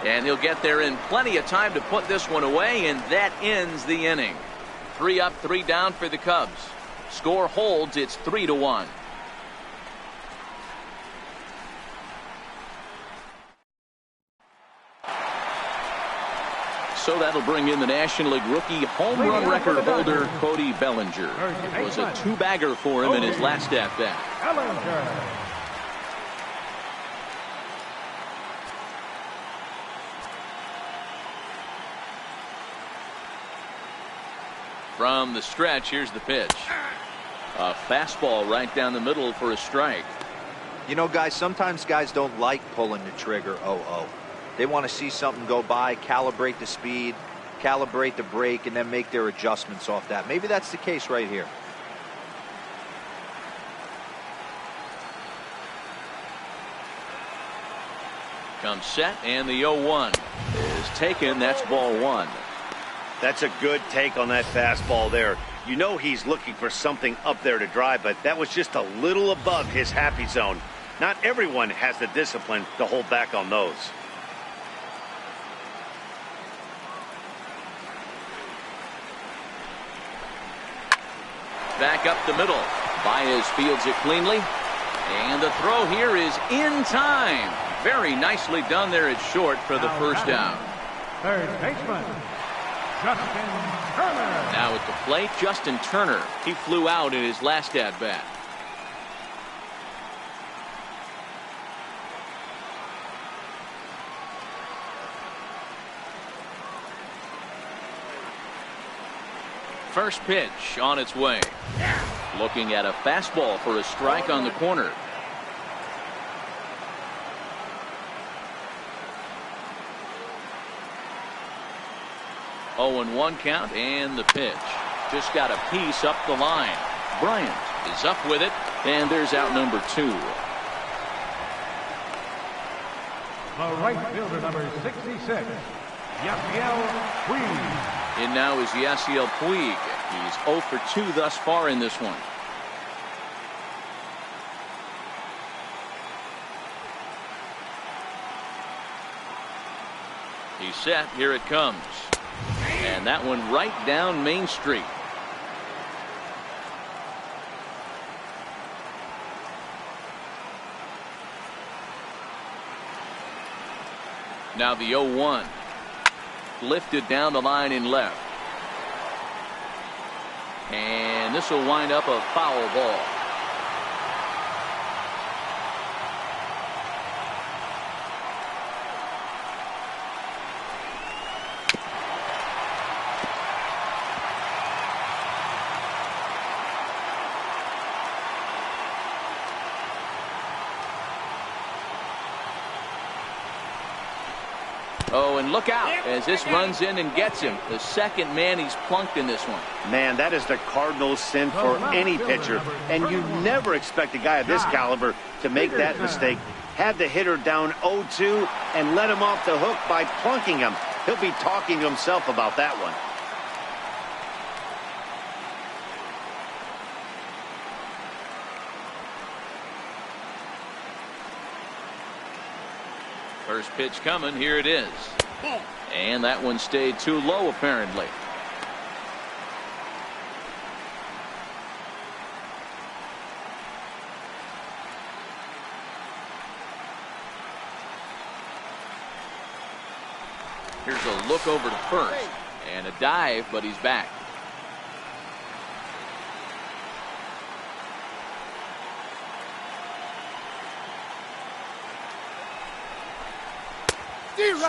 And he'll get there in plenty of time to put this one away, and that ends the inning. 3 up, 3 down for the Cubs. Score holds, it's 3-1. So that'll bring in the National League rookie home run record holder, Cody Bellinger. It was a 2-bagger for him in his last at-bat. From the stretch, here's the pitch. A fastball right down the middle for a strike. You know, guys, sometimes guys don't like pulling the trigger 0-0. They want to see something go by, calibrate the speed, calibrate the brake, and then make their adjustments off that. Maybe that's the case right here. Comes set, and the 0-1 is taken. That's ball 1. That's a good take on that fastball there. You know he's looking for something up there to drive, but that was just a little above his happy zone. Not everyone has the discipline to hold back on those. Back up the middle. Baez fields it cleanly. And the throw here is in time. Very nicely done there at short for the first down. Third baseman, Justin Turner. Now at the plate, Justin Turner. He flew out in his last at-bat. First pitch on its way. Looking at a fastball for a strike on the corner. Oh, and 1 count, and the pitch. Just got a piece up the line. Bryant is up with it, and there's out number 2. The right fielder, number 66, Yasiel Puig. In now is Yasiel Puig. He's 0 for 2 thus far in this one. He's set. Here it comes. And that one right down Main Street. Now the 0-1. Lifted down the line in left. And this will wind up a foul ball. Oh, and look out as this runs in and gets him. The second man he's plunked in this one. Man, that is the Cardinals' sin for any pitcher. And you never expect a guy of this caliber to make that mistake. Had the hitter down 0-2 and let him off the hook by plunking him. He'll be talking to himself about that one. First pitch coming. Here it is. And that one stayed too low, apparently. Here's a look over to first. And a dive, but he's back.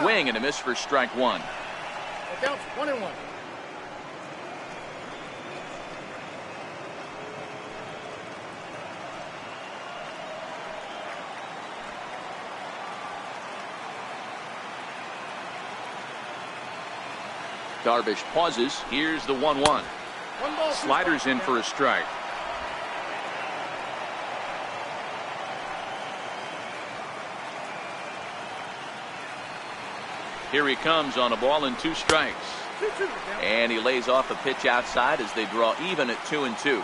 Swing and a miss for strike 1. It counts 1-1. Darvish pauses. Here's the 1-1. Sliders in for a strike. Here he comes on a ball and 2 strikes. And he lays off a pitch outside as they draw even at 2-2.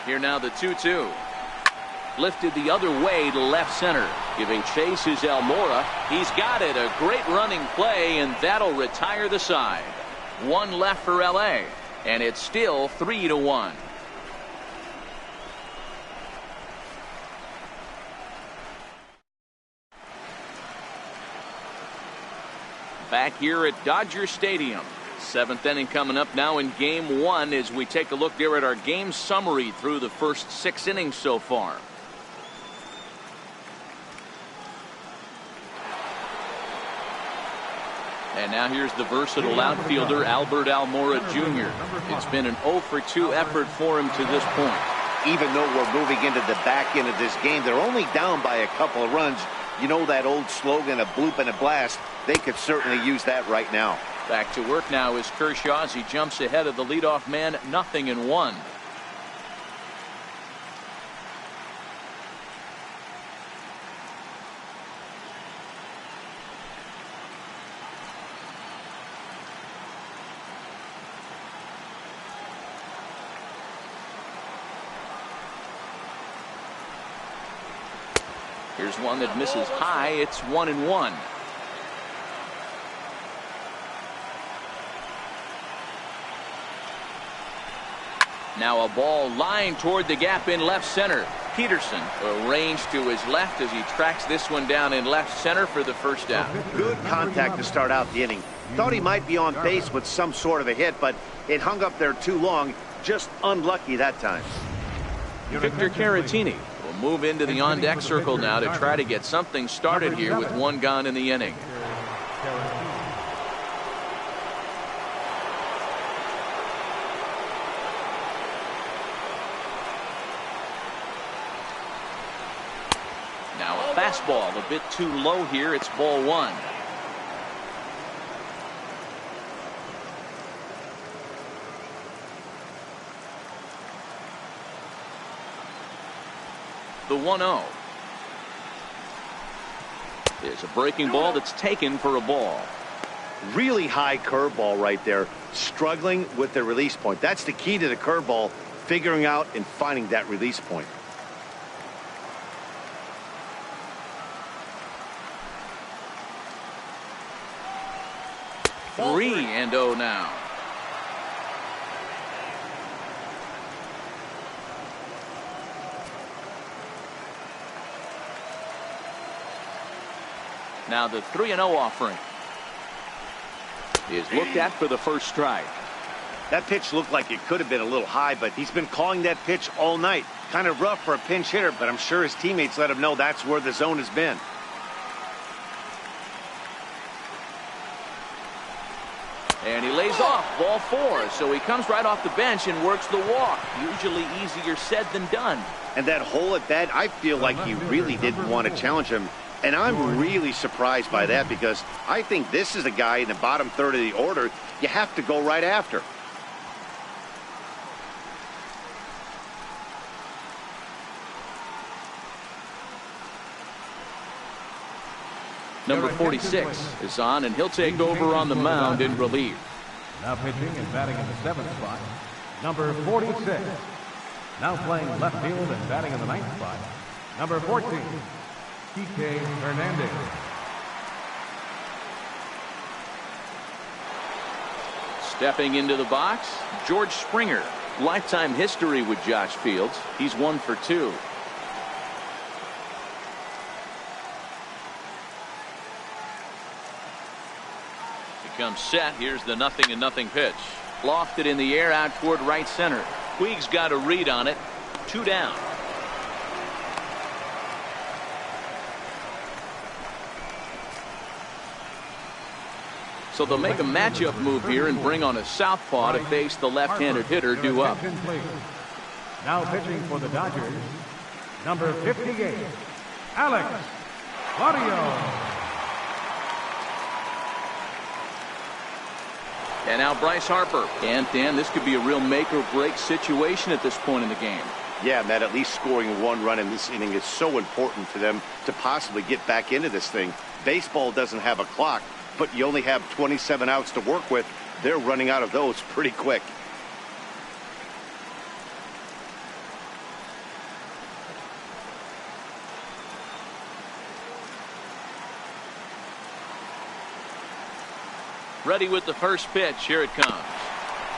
Here now the 2-2. Lifted the other way to left center. Giving chase is Almora. He's got it. A great running play, and that'll retire the side. 1 left for LA, and it's still 3-1. Back here at Dodger Stadium. 7th inning coming up now in game 1 as we take a look there at our game summary through the first 6 innings so far. And now here's the versatile outfielder Albert Almora Jr. It's been an 0 for 2 effort for him to this point. Even though we're moving into the back end of this game, they're only down by a couple of runs. You know that old slogan, a bloop and a blast. They could certainly use that right now. Back to work now is Kershaw as he jumps ahead of the leadoff man, 0-1. Here's one that misses high. It's 1-1. Now a ball lined toward the gap in left center. Peterson arranged to his left as he tracks this one down in left center for the first out. Good contact to start out the inning. Thought he might be on base with some sort of a hit, but it hung up there too long. Just unlucky that time. Victor Caratini will move into the on-deck circle now to try to get something started here with 1 gone in the inning. fastball a bit too low here. It's ball one. The 1-0. It's a breaking ball that's taken for a ball. Really high curveball right there. Struggling with the release point. That's the key to the curveball, figuring out and finding that release point. Ball 3-0 now. Now the 3-0 offering is looked at for the first strike. That pitch looked like it could have been a little high, but he's been calling that pitch all night. Kind of rough for a pinch hitter, but I'm sure his teammates let him know that's where the zone has been. And he lays off ball 4, so he comes right off the bench and works the walk. Usually easier said than done. And that hole at bat, I feel like he really didn't want to challenge him. And I'm really surprised by that, because I think this is a guy in the bottom third of the order you have to go right after. Number 46 is on, and he'll take over on the mound in relief. Now pitching and batting in the 7th spot, number 46. Now playing left field and batting in the 9th spot, number 14. Kike Hernandez. Stepping into the box, George Springer. Lifetime history with Josh Fields. He's 1 for 2. Becomes set. Here's the 0-0 pitch. Lofted in the air out toward right center. Puig's got a read on it. 2 down. So they'll make a matchup move here and bring on a southpaw to face the left-handed hitter due up. Now pitching for the Dodgers, number 58, Alex Claudio. And now Bryce Harper. And Dan, this could be a real make or break situation at this point in the game. Yeah, Matt, at least scoring 1 run in this inning is so important for them to possibly get back into this thing. Baseball doesn't have a clock, but you only have 27 outs to work with. They're running out of those pretty quick. Ready with the first pitch. Here it comes.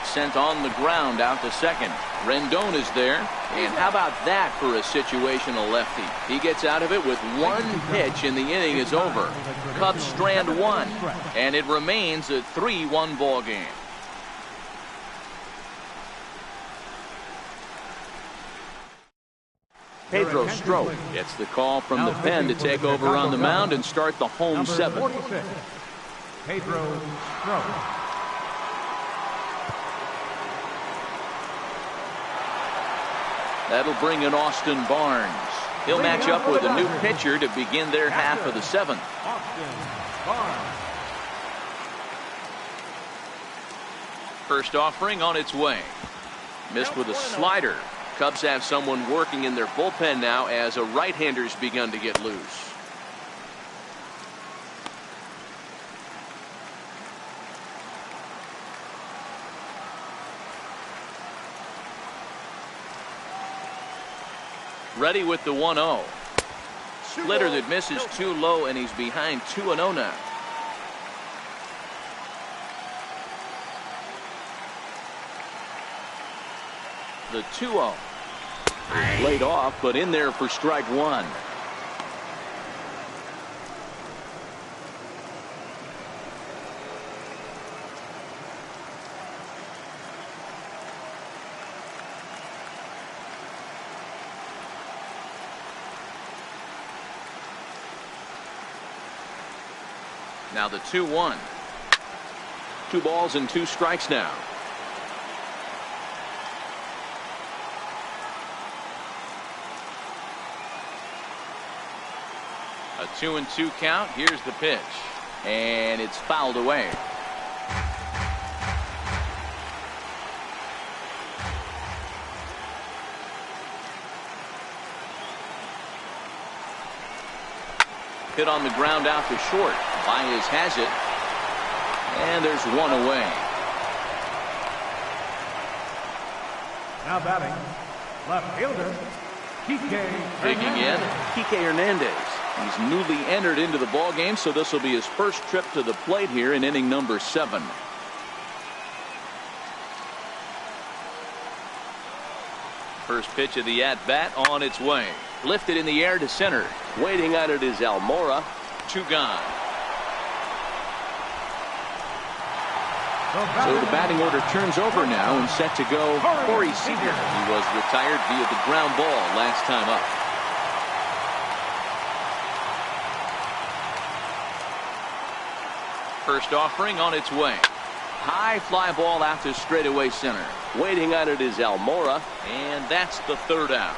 Sent on the ground out to second. Rendon is there. And how about that for a situational lefty? He gets out of it with 1 pitch and the inning is over. Cubs strand 1. And it remains a 3-1 ball game. Pedro Strop gets the call from the pen to take over on the mound and start the home 7th. Pedro Strop. That'll bring in Austin Barnes. He'll match up with a new pitcher to begin their half of the 7th. Austin Barnes. First offering on its way. Missed with a slider. Cubs have someone working in their bullpen now as a right-hander's begun to get loose. Ready with the 1-0. Splitter that misses too low, and he's behind 2-0 now. The 2-0 is laid off, but in there for strike 1. Now the 2-1. 2 balls and 2 strikes now. A 2-2 count. Here's the pitch. And it's fouled away. Hit on the ground out to short. Baez has it. And there's one away. Now batting, left fielder, Digging in, Kike Hernandez. He's newly entered into the ball game, so this will be his first trip to the plate here in inning number 7. First pitch of the at-bat on its way. Lifted in the air to center. Waiting on it is Almora. 2 gone. So the batting order turns over now and set to go Corey Seager. He was retired via the ground ball last time up. First offering on its way. High fly ball out to straightaway center. Waiting on it is Almora. And that's the 3rd out.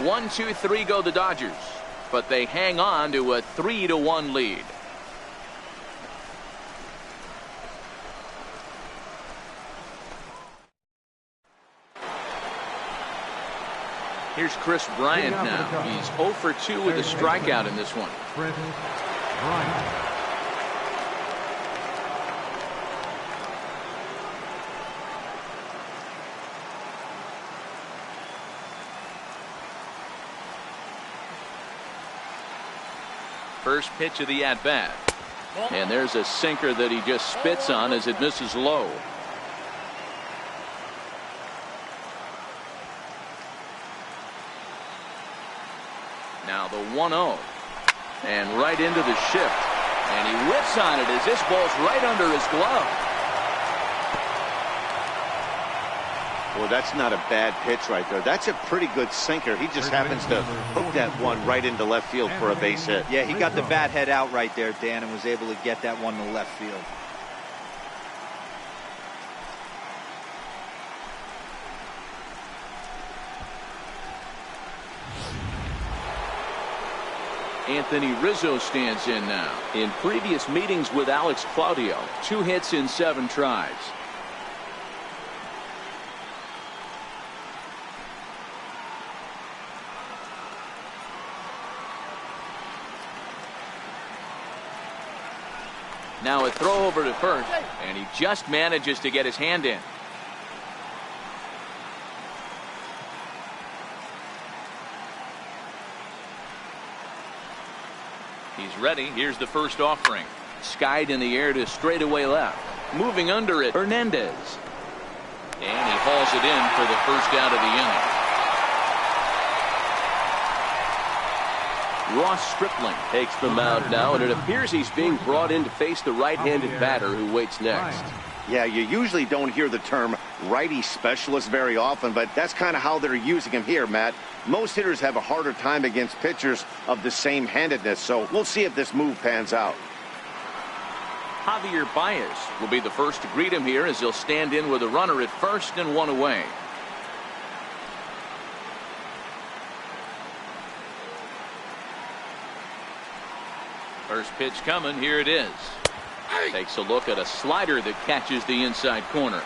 1, 2, 3 go the Dodgers. But they hang on to a 3-1 lead. Here's Chris Bryant now. He's 0 for 2 with a strikeout in this one. Chris Bryant. First pitch of the at-bat. And there's a sinker that he just spits on as it misses low. Now the 1-0. And right into the shift. And he whips on it as this ball's right under his glove. Well, that's not a bad pitch right there. That's a pretty good sinker. He just happens to hook that one right into left field for a base hit. Yeah, he got the bat head out right there, Dan, and was able to get that one to left field. Anthony Rizzo stands in now. In previous meetings with Alex Claudio, 2 hits in 7 tries. Now a throw over to first, and he just manages to get his hand in. He's ready. Here's the first offering. Skied in the air to straightaway left. Moving under it, Hernandez. And he hauls it in for the first out of the inning. Ross Stripling Takes the mound now, and it appears he's being brought in to face the right-handed batter who waits next. Yeah, you usually don't hear the term righty specialist very often, but that's kind of how they're using him here, Matt. Most hitters have a harder time against pitchers of the same handedness, so we'll see if this move pans out. Javier Baez will be the first to greet him here as he'll stand in with a runner at first and 1 away. First pitch coming. Here it is. Takes a look at a slider that catches the inside corner.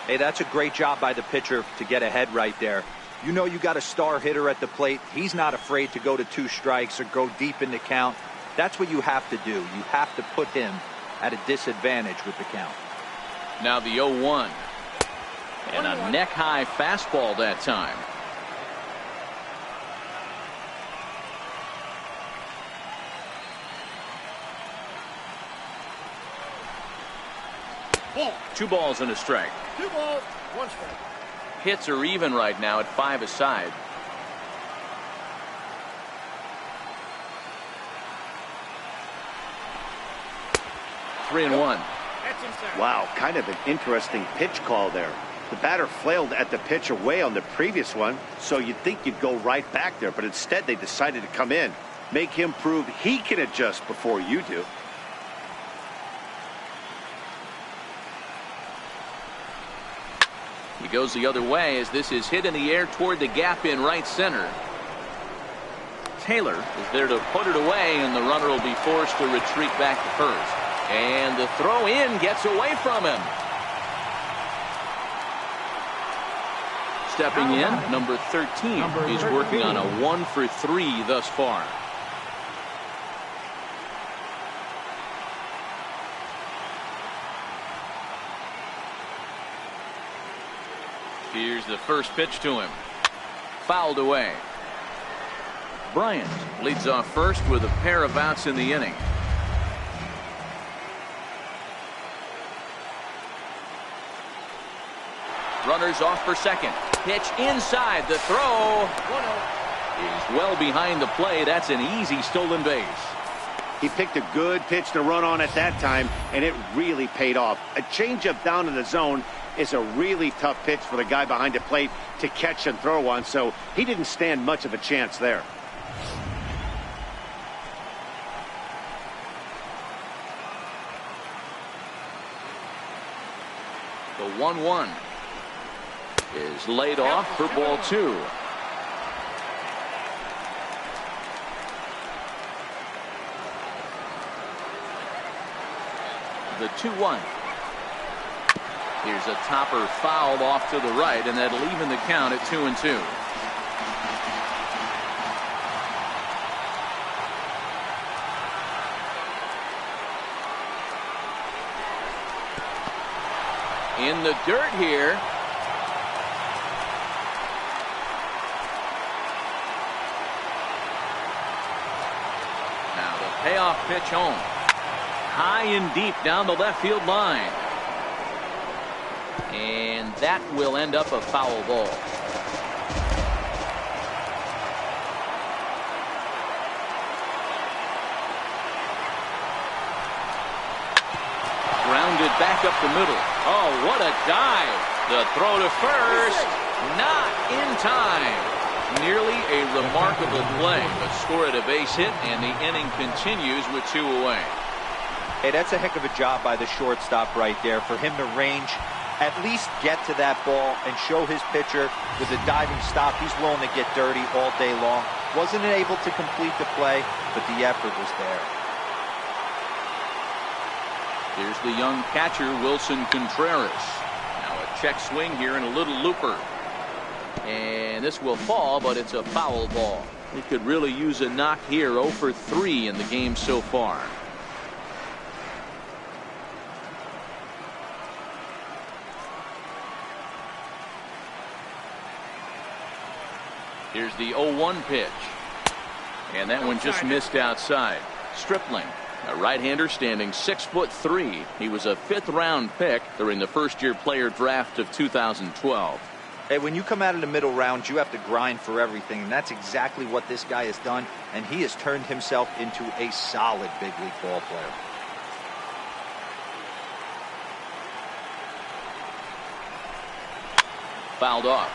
Hey, that's a great job by the pitcher to get ahead right there. You know you got a star hitter at the plate. He's not afraid to go to 2 strikes or go deep in the count. That's what you have to do. You have to put him at a disadvantage with the count. Now the 0-1. And a neck-high fastball that time. Ball. 2 balls and a strike. 2 balls, 1 strike. Hits are even right now at 5 aside. Three and 1. That's inside. Wow, kind of an interesting pitch call there. The batter flailed at the pitch away on the previous one, so you'd think you'd go right back there, but instead they decided to come in, make him prove he can adjust before you do. He goes the other way as this is hit in the air toward the gap in right center. Taylor is there to put it away, and the runner will be forced to retreat back to first. And the throw in gets away from him. Stepping in, number 13. He's working on a 1 for 3 thus far. Here's the first pitch to him. Fouled away. Bryant leads off first with a pair of outs in the inning. Runners off for second. Pitch inside. The throw. 1-0. He's well behind the play. That's an easy stolen base. He picked a good pitch to run on at that time, and it really paid off. A changeup down in the zone is a really tough pitch for the guy behind the plate to catch and throw on, so he didn't stand much of a chance there. The 1-1 is laid off for ball 2. The 2-1. Here's a topper fouled off to the right, and that'll even the count at 2-2. In the dirt here. Now the payoff pitch home. High and deep down the left field line. And that will end up a foul ball. Grounded back up the middle. Oh, what a dive. The throw to first. Not in time. Nearly a remarkable play, but score at a base hit, and the inning continues with 2 away. Hey, that's a heck of a job by the shortstop right there for him to range, at least get to that ball and show his pitcher with a diving stop. He's willing to get dirty all day long. Wasn't able to complete the play, but the effort was there. Here's the young catcher, Wilson Contreras. Now a check swing here and a little looper. And this will fall, but it's a foul ball. He could really use a knock here. 0 for 3 in the game so far. Here's the 0-1 pitch. And that one just missed outside. Stripling, a right-hander standing 6'3". He was a 5th round pick during the first-year player draft of 2012. Hey, when you come out of the middle round, you have to grind for everything, and that's exactly what this guy has done, and he has turned himself into a solid big league ball player. Fouled off.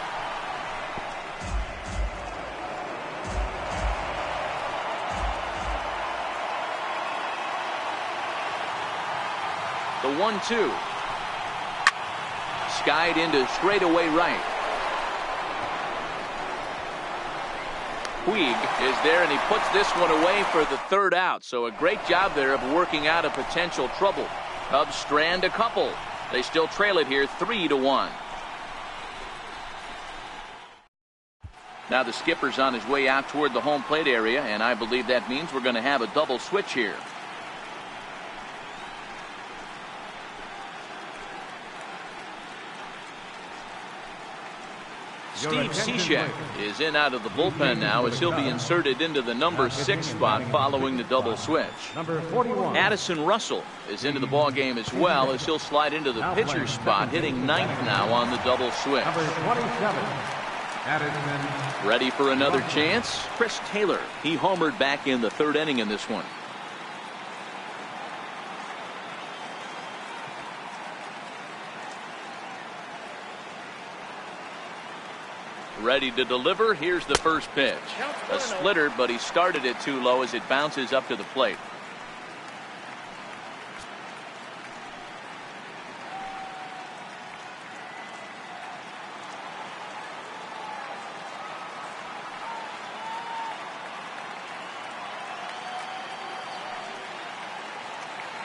The 1-2. Skied into straightaway right. Puig is there, and he puts this one away for the 3rd out. So a great job there of working out a potential trouble. Cubs strand a couple. They still trail it here 3-1. Now the skipper's on his way out toward the home plate area, and I believe that means we're going to have a double switch here. Steve Cishek is in out of the bullpen now as he'll be inserted into the number 6 spot following the double switch. Number 41. Addison Russell is into the ball game as well as he'll slide into the pitcher's spot, hitting 9th now on the double switch. Number 27. Addison. Ready for another chance? Chris Taylor. He homered back in the 3rd inning in this one. Ready to deliver. Here's the first pitch. A splitter, but he started it too low as it bounces up to the plate.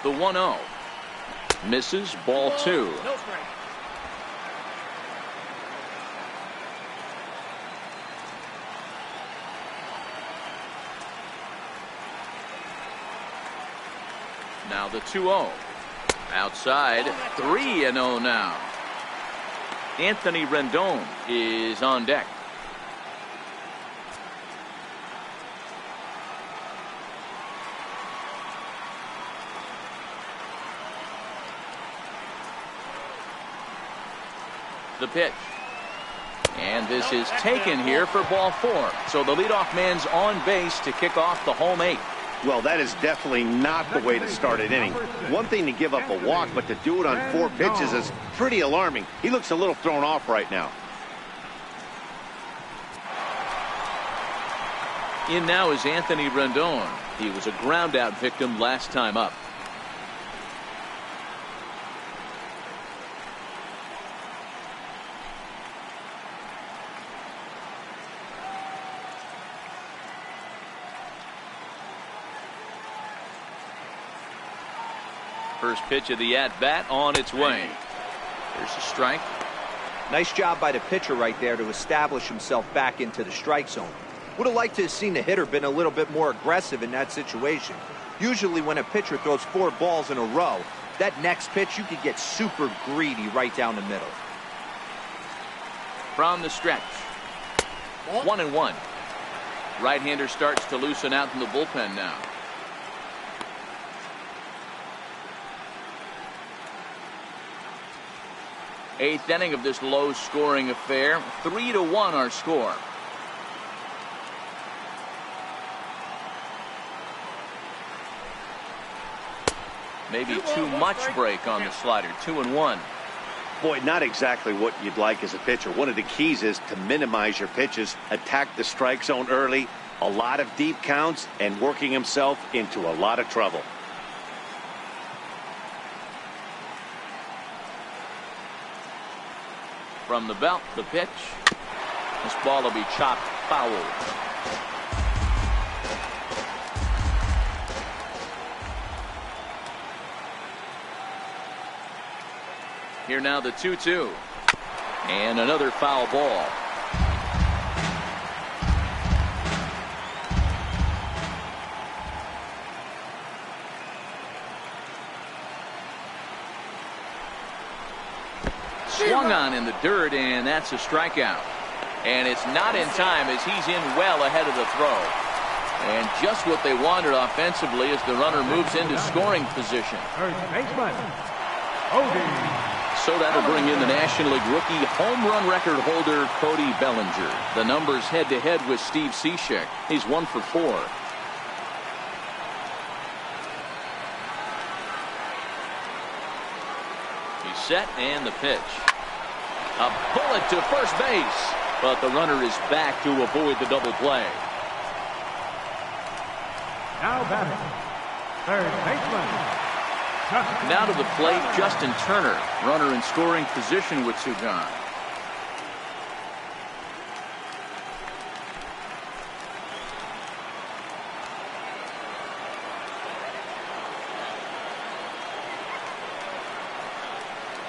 The 1-0. Misses, ball 2. No strike. Now the 2-0. Outside, 3-0 now. Anthony Rendon is on deck. The pitch. And this is taken here for ball 4. So the leadoff man's on base to kick off the home 8. Well, that is definitely not the way to start an inning. One thing to give up a walk, but to do it on 4 pitches is pretty alarming. He looks a little thrown off right now. In now is Anthony Rendon. He was a ground out victim last time up. First pitch of the at-bat on its way. There's a strike. Nice job by the pitcher right there to establish himself back into the strike zone. Would have liked to have seen the hitter been a little bit more aggressive in that situation. Usually when a pitcher throws 4 balls in a row, that next pitch you could get super greedy right down the middle. From the stretch. 1-1. Right-hander starts to loosen out in the bullpen now. Eighth inning of this low-scoring affair. 3-1 our score. Maybe too much break on the slider. 2-1. Boy, not exactly what you'd like as a pitcher. One of the keys is to minimize your pitches, attack the strike zone early, a lot of deep counts, and working himself into a lot of trouble. From the belt, the pitch. This ball will be chopped foul. Here now the 2-2. And another foul ball. Swung on in the dirt, and that's a strikeout. And it's not in time as he's in well ahead of the throw. And just what they wanted offensively as the runner moves into scoring position. So that'll bring in the National League rookie home run record holder Cody Bellinger. The numbers head-to-head with Steve Cishek. He's 1 for 4. He's set, and the pitch. A bullet to first base, but the runner is back to avoid the double play. Now batting, third baseman. Now to the plate, Justin Turner, runner in scoring position with 2 gone.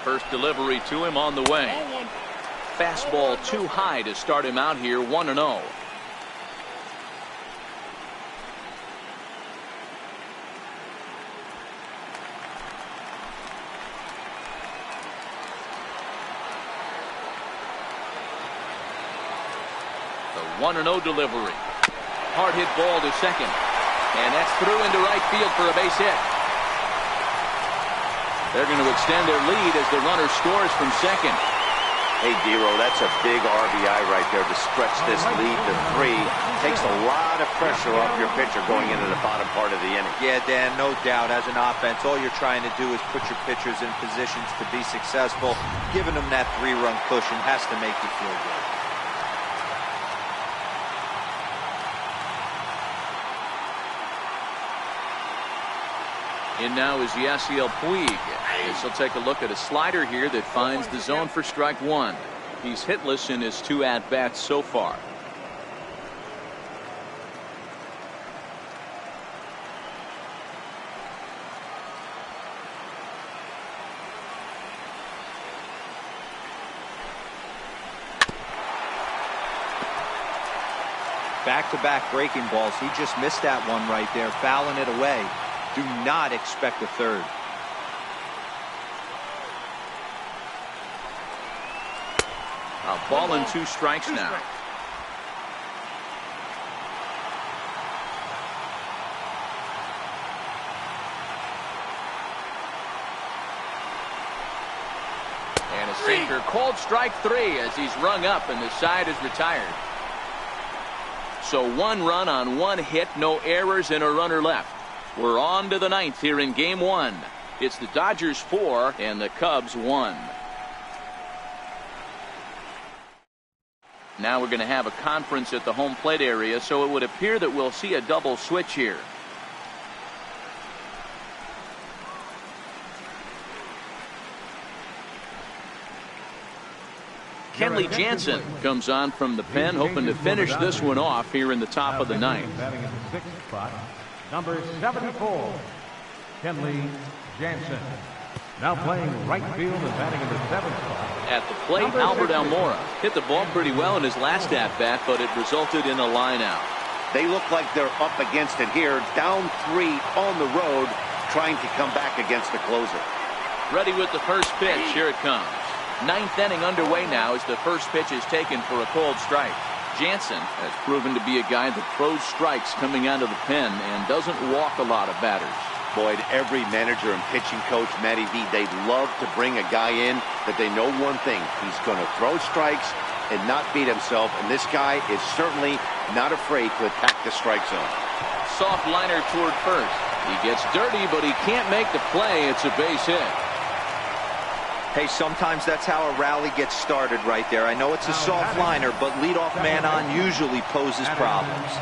First delivery to him on the way. Fastball too high to start him out here. 1-0. The 1-0 delivery. Hard hit ball to second. And that's through into right field for a base hit. They're going to extend their lead as the runner scores from second. Hey, Dero, that's a big RBI right there to stretch this lead to 3. Takes a lot of pressure off your pitcher going into the bottom part of the inning. Yeah, Dan, no doubt. As an offense, all you're trying to do is put your pitchers in positions to be successful. Giving them that 3-run cushion has to make you feel good. In now is Yasiel Puig. As he'll take a look at a slider here that finds the zone for strike 1. He's hitless in his 2 at-bats so far. Back-to-back breaking balls. He just missed that one right there, fouling it away. Do not expect a third. A ball and 2 strikes now. And a sinker, called strike 3 as he's rung up and the side is retired. So 1 run on 1 hit, no errors and a runner left. We're on to the 9th here in game 1. It's the Dodgers 4 and the Cubs 1. Now we're going to have a conference at the home plate area, so it would appear that we'll see a double switch here. Kenley Jansen comes on from the pen, hoping to finish this one off here in the top of the 9th. Batting in the 6th spot, number 74, Kenley Jansen. Now playing right field and batting in the 7th spot. At the plate, Albert Almora hit the ball pretty well in his last at-bat, but it resulted in a line-out. They look like they're up against it here, down 3 on the road, trying to come back against the closer. Ready with the first pitch. Here it comes. 9th inning underway now as the first pitch is taken for a called strike. Jansen has proven to be a guy that throws strikes coming out of the pen and doesn't walk a lot of batters. Boyd, every manager and pitching coach, Matty V, they'd love to bring a guy in that they know one thing. He's going to throw strikes and not beat himself, and this guy is certainly not afraid to attack the strike zone. Soft liner toward first. He gets dirty, but he can't make the play. It's a base hit. Hey, sometimes that's how a rally gets started right there. I know it's a soft liner, but leadoff man on usually poses problems.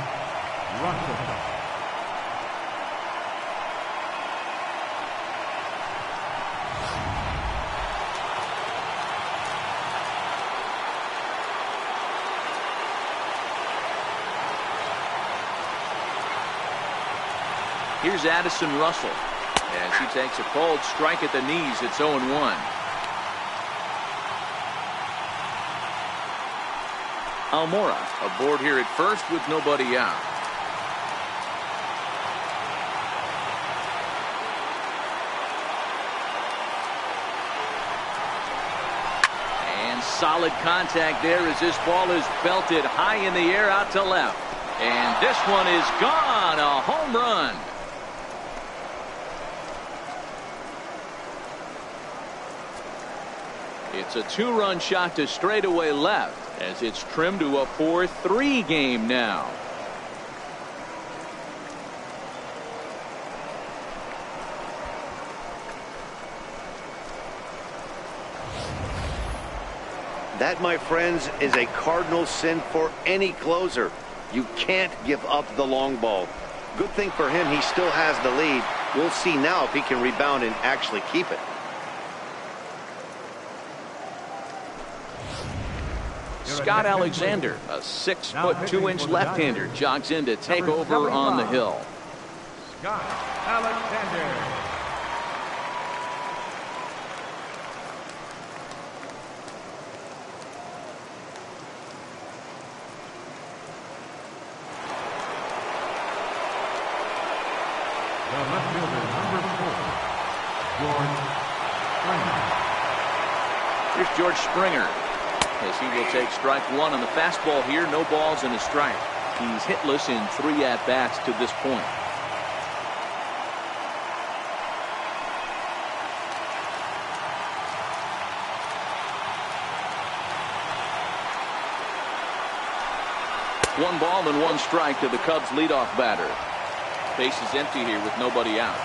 Here's Addison Russell as he takes a cold strike at the knees. It's 0-1. Almora aboard here at first with nobody out. And solid contact there as this ball is belted high in the air out to left. And this one is gone. A home run. It's a 2-run shot to straightaway left as it's trimmed to a 4-3 game now. That, my friends, is a cardinal sin for any closer. You can't give up the long ball. Good thing for him, he still has the lead. We'll see now if he can rebound and actually keep it. Scott Alexander, a 6'2" left-hander, jogs in to take over on the hill. Scott Alexander. The left fielder, number 4, George Springer. Here's George Springer as he will take strike 1 on the fastball here. No balls and a strike. He's hitless in 3 at-bats to this point. One ball and 1 strike to the Cubs leadoff batter. Base is empty here with nobody out.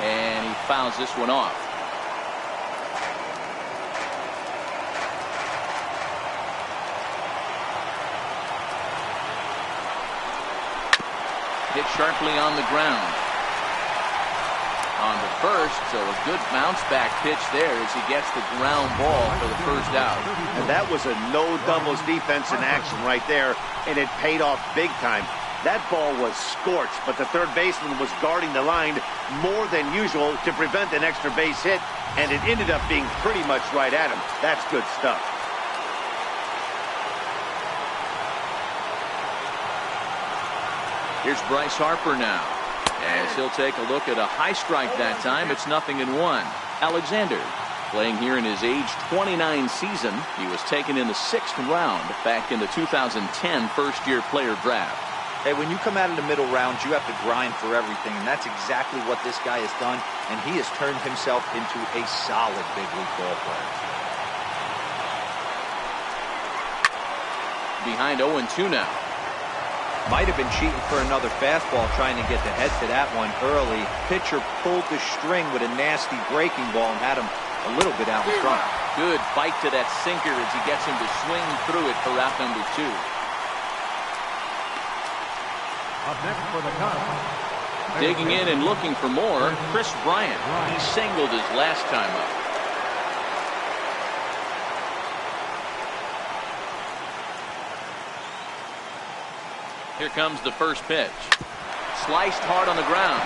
And he fouls this one off. Hit sharply on the ground. On the first, so a good bounce back pitch there as he gets the ground ball for the first out. And that was a no doubles defense in action right there, and it paid off big time. That ball was scorched, but the third baseman was guarding the line more than usual to prevent an extra base hit, and it ended up being pretty much right at him. That's good stuff. Here's Bryce Harper now, as he'll take a look at a high strike that time. It's 0-1. Alexander, playing here in his age 29 season. He was taken in the 6th round back in the 2010 first-year player draft. Hey, when you come out of the middle rounds, you have to grind for everything, and that's exactly what this guy has done, and he has turned himself into a solid big league ball player. Behind 0-2 now. Might have been cheating for another fastball, trying to get the head to that one early. Pitcher pulled the string with a nasty breaking ball and had him a little bit out in front. Good bite to that sinker as he gets him to swing through it for out number 2. Up next for the Cubs. Digging in and looking for more, Chris Bryant. He singled his last time up. Here comes the first pitch. Sliced hard on the ground,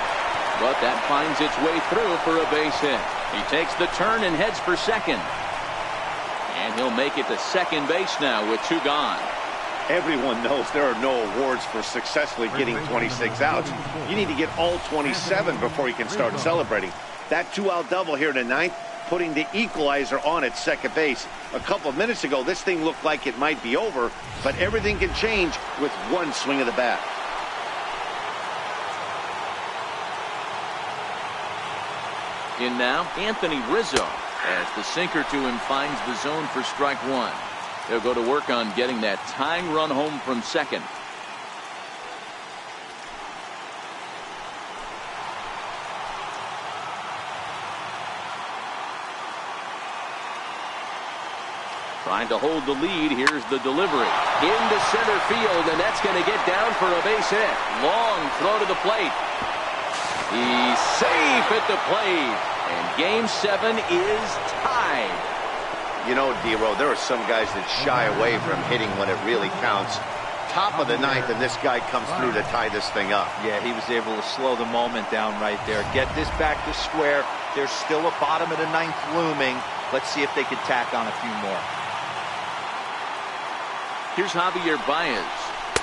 but that finds its way through for a base hit. He takes the turn and heads for second. And he'll make it to second base now with 2 gone. Everyone knows there are no awards for successfully getting 26 outs. You need to get all 27 before you can start celebrating. That 2-out double here in the 9th, putting the equalizer on at second base. A couple of minutes ago, this thing looked like it might be over, but everything can change with one swing of the bat. In now, Anthony Rizzo, as the sinker to him finds the zone for strike 1. They'll go to work on getting that tying run home from second. Trying to hold the lead. Here's the delivery into center field, and that's going to get down for a base hit. Long throw to the plate. He's safe at the plate, and Game 7 is tied. You know, D-Row, there are some guys that shy away from hitting when it really counts. Top of the 9th, and this guy comes through to tie this thing up. Yeah, he was able to slow the moment down right there. Get this back to square. There's still a bottom of the 9th looming. Let's see if they can tack on a few more. Here's Javier Baez,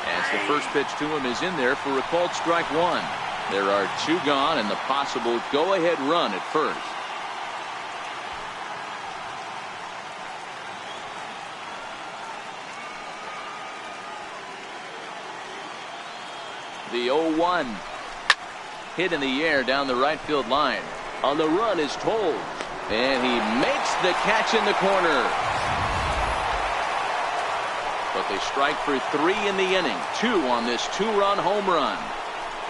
as the first pitch to him is in there for a called strike 1. There are 2 gone and the possible go-ahead run at first. The 0-1 hit in the air down the right field line. On the run is Toles, and he makes the catch in the corner. But they strike for 3 in the inning. 2 on this 2-run home run.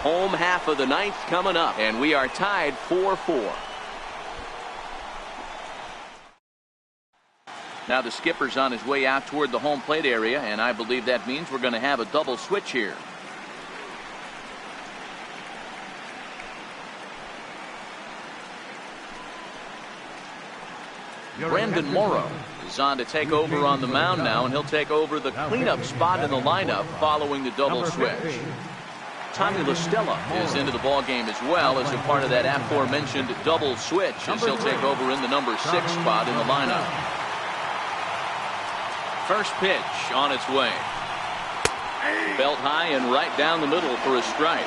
Home half of the 9th coming up, and we are tied 4-4. Now the skipper's on his way out toward the home plate area, and I believe that means we're going to have a double switch here. Brandon Morrow is on to take over on the mound now, and he'll take over the cleanup spot in the lineup following the double switch. Tommy LaStella is into the ballgame as well as a part of that aforementioned double switch, as he'll take over in the number 6 spot in the lineup. First pitch on its way. Belt high and right down the middle for a strike.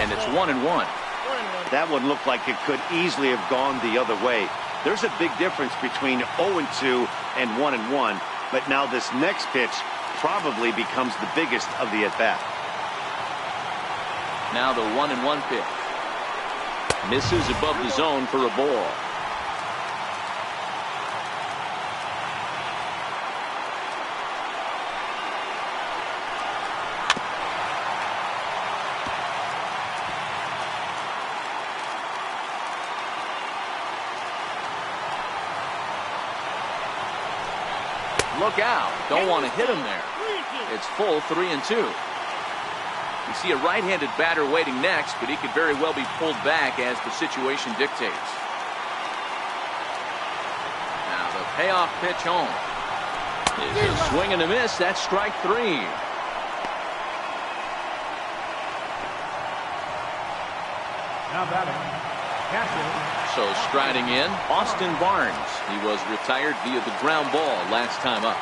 And it's 1-1. That one looked like it could easily have gone the other way. There's a big difference between 0-2 and 1-1, but now this next pitch probably becomes the biggest of the at-bat. Now the 1-1 pitch. Misses above the zone for a ball. Look out. Don't want to hit him there. It's full 3-2. You see a right-handed batter waiting next, but he could very well be pulled back as the situation dictates. Now the payoff pitch home is a swing and a miss. That's strike 3. Now batting, catcher. So striding in, Austin Barnes. He was retired via the ground ball last time up.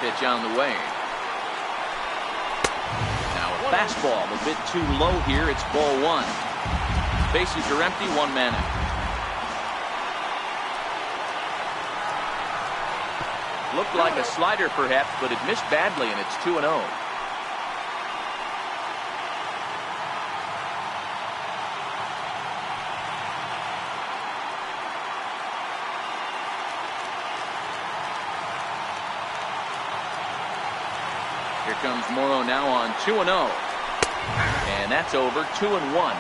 Pitch on the way. Now a fastball a bit too low here. It's ball 1. Bases are empty, 1 man out. Looked like a slider perhaps, but it missed badly, and it's 2-0. Here comes Morrow now on 2-0. And that's over 2-1.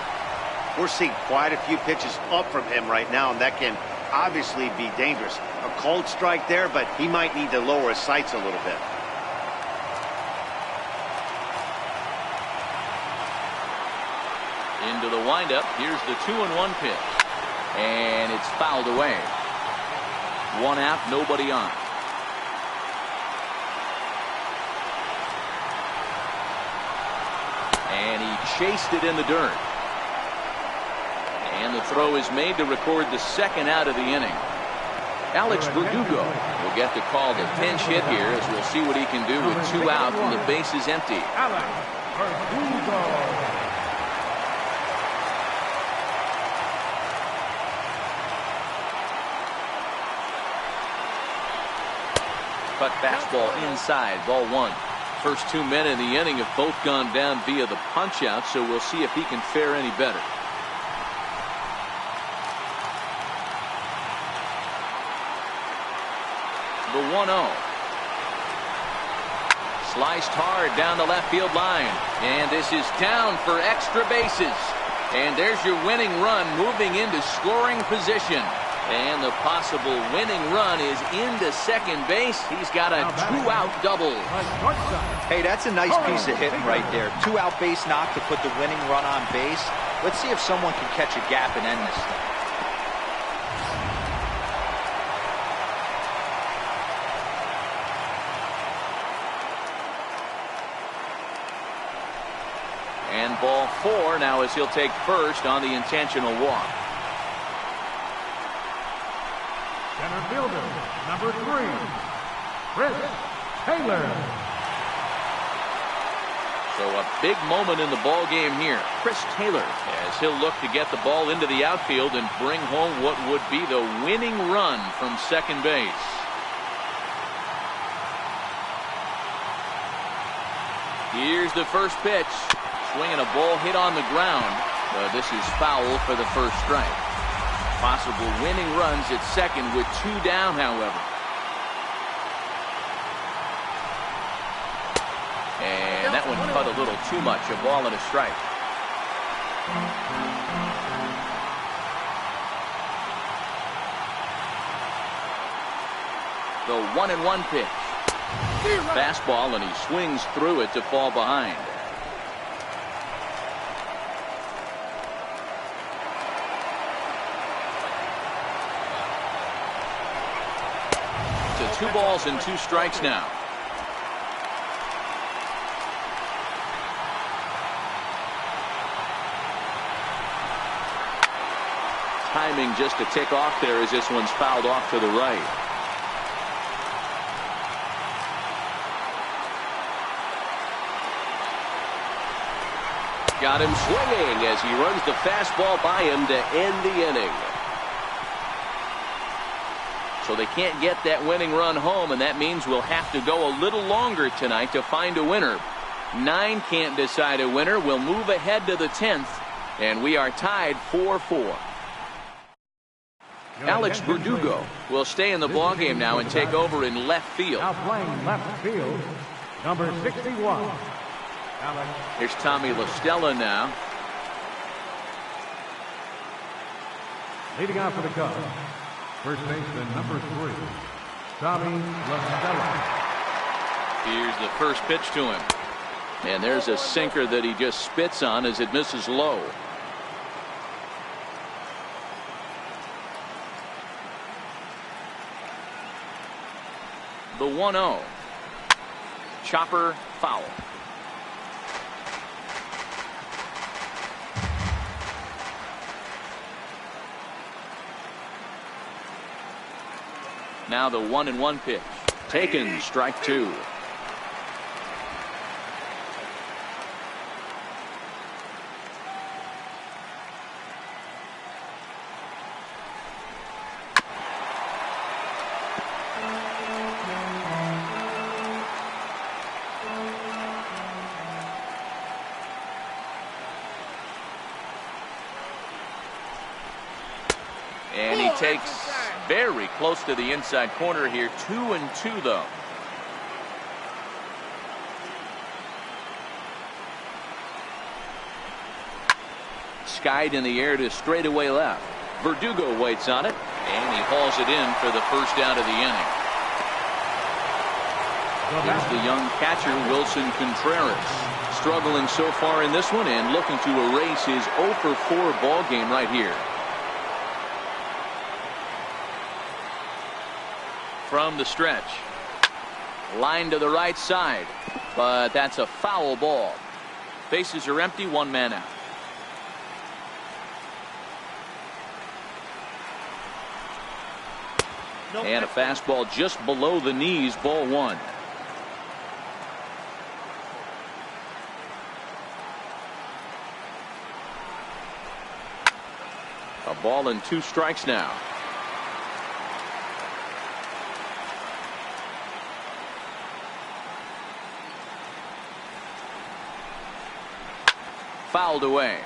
We're seeing quite a few pitches up from him right now, and that can obviously be dangerous. A cold strike there, but he might need to lower his sights a little bit. Into the windup. Here's the 2-1 pitch. And it's fouled away. 1 out, nobody on. And he chased it in the dirt. And the throw is made to record the 2nd out of the inning. Alex Verdugo will get the call to pinch hit here, as we'll see what he can do with 2 out and the base is empty. Alex Verdugo. Cut fastball inside, ball 1. First 2 men in the inning have both gone down via the punch out, so we'll see if he can fare any better. The 1-0. Sliced hard down the left field line, and this is down for extra bases. And there's your winning run moving into scoring position. And the possible winning run is into second base. He's got a 2-out double. Hey, that's a nice piece of hitting right there. 2-out base knock to put the winning run on base. Let's see if someone can catch a gap and end this thing. And ball 4 now as he'll take first on the intentional walk. Center fielder, number 3, Chris Taylor. So a big moment in the ball game here. Chris Taylor, as he'll look to get the ball into the outfield and bring home what would be the winning run from second base. Here's the first pitch. Swinging a ball hit on the ground. This is foul for the first strike. Possible winning runs at second with 2 down, however. And that one cut a little too much. A ball and a strike. The 1-1 pitch. Fastball, and he swings through it to fall behind. To 2 balls and 2 strikes now. Timing just to tick off there as this one's fouled off to the right. Got him swinging as he runs the fastball by him to end the inning. So they can't get that winning run home, and that means we'll have to go a little longer tonight to find a winner. 9 can't decide a winner. We'll move ahead to the 10th, and we are tied 4-4. Alex Verdugo will stay in the ballgame now and take over in left field. Now playing left field, number 61. Alex. Here's Tommy La Stella now. Leading off for the Cubs, first baseman number 3, Tommy La Stella. Here's the first pitch to him. And there's a sinker that he just spits on as it misses low. The 1-0. Chopper foul. Now the 1-1 pitch. Taken, strike two. And he takes very close to the inside corner here. 2-2 though. Skied in the air to straightaway left. Verdugo waits on it, and he hauls it in for the first out of the inning. Here's the young catcher, Wilson Contreras. Struggling so far in this one and looking to erase his 0-for-4 ball game right here. From the stretch. Line to the right side. But that's a foul ball. Bases are empty, one man out. And a fastball just below the knees, ball one. A ball and two strikes now. Fouled away.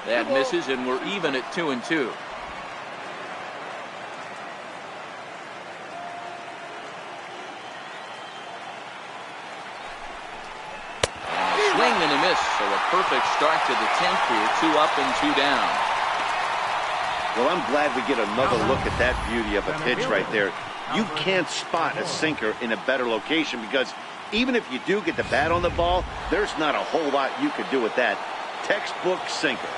That misses, and we're even at 2-2. Swing and a miss, so a perfect start to the 10th here. 2 up and 2 down. Well, I'm glad we get another look at that beauty of a pitch right there. You can't spot a sinker in a better location because even if you do get the bat on the ball, there's not a whole lot you could do with that. Textbook sinker.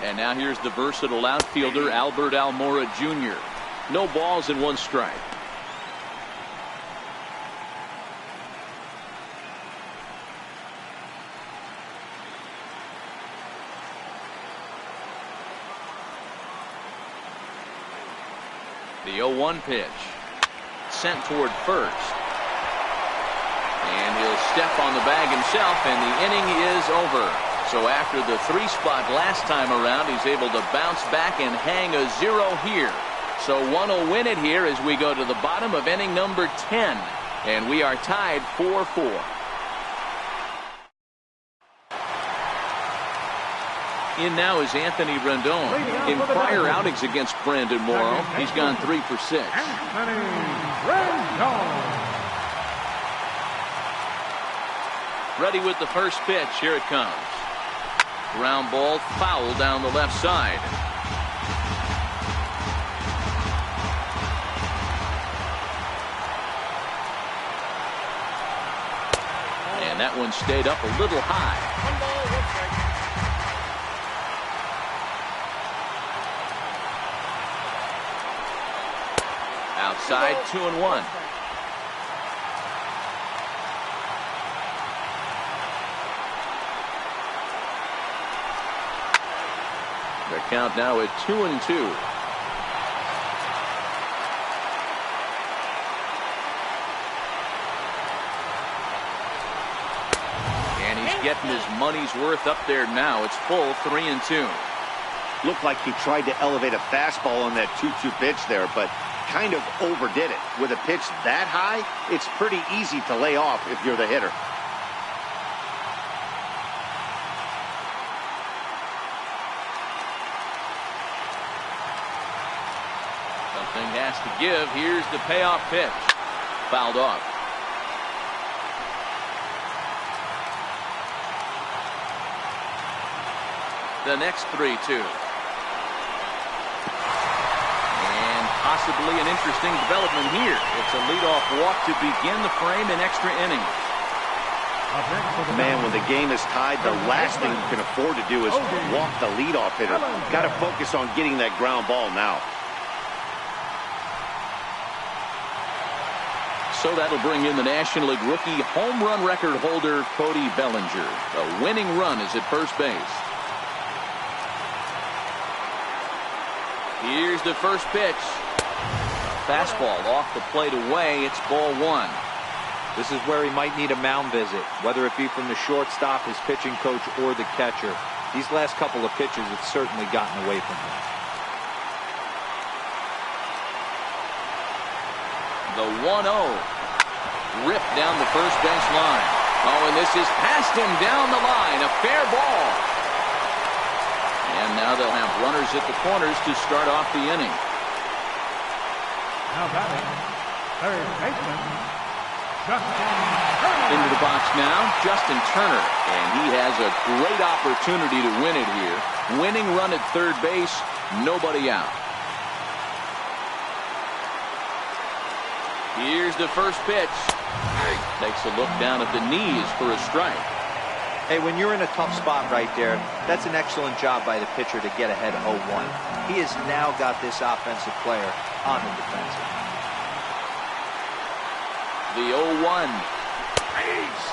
And now here's the versatile outfielder, Albert Almora Jr. No balls and one strike. The 0-1 pitch. Sent toward first. And he'll step on the bag himself, and the inning is over. So after the 3 spot last time around, he's able to bounce back and hang a 0 here. So one will win it here as we go to the bottom of inning number 10. And we are tied 4-4. In now is Anthony Rendon. In prior outings against Brandon Morrow, he's gone 3 for 6. Anthony Rendon. Ready with the first pitch. Here it comes. Ground ball foul down the left side. And that one stayed up a little high. 1 ball, 1 strike. Outside, 2-1. The count now at 2-2. And he's getting his money's worth up there now. It's full 3-2. Looked like he tried to elevate a fastball on that 2-2 pitch there, but kind of overdid it. With a pitch that high, it's pretty easy to lay off if you're the hitter. Something has to give. Here's the payoff pitch. Fouled off. the next 3-2. And possibly an interesting development here. It's a leadoff walk to begin the frame in extra innings. Man, when the game is tied, the last thing you can afford to do is walk the leadoff hitter. Got to focus on getting that ground ball now. So that'll bring in the National League rookie home run record holder, Cody Bellinger. The winning run is at first base. Here's the first pitch. Fastball off the plate away. It's ball 1. This is where he might need a mound visit, whether it be from the shortstop, his pitching coach, or the catcher. These last couple of pitches have certainly gotten away from him. The 1-0. Ripped down the first base line. Oh, and this is past him down the line. A fair ball. And now they'll have runners at the corners to start off the inning. Now batting, third baseman, Justin Into the box now, Justin Turner. And he has a great opportunity to win it here. Winning run at third base, nobody out. Here's the first pitch. Takes a look down at the knees for a strike. Hey, when you're in a tough spot right there, that's an excellent job by the pitcher to get ahead 0-1. He has now got this offensive player on the defensive. The 0-1.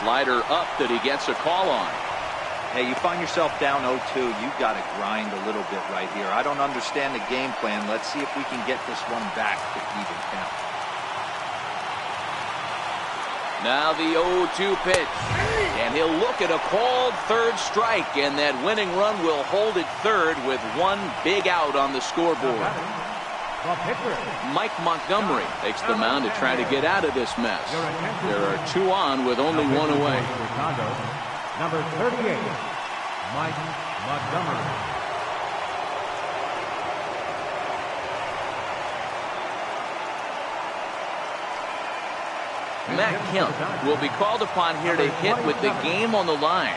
Slider up that he gets a call on. Hey, you find yourself down 0-2, you've got to grind a little bit right here. I don't understand the game plan. Let's see if we can get this one back to even count. Now the 0-2 pitch. And he'll look at a called third strike, and that winning run will hold at third with one big out on the scoreboard. Mike Montgomery takes the mound to try to get out of this mess. There are 2 on with only 1 away. Number 38, Mike Montgomery. Matt Kemp will be called upon here to hit with the game on the line.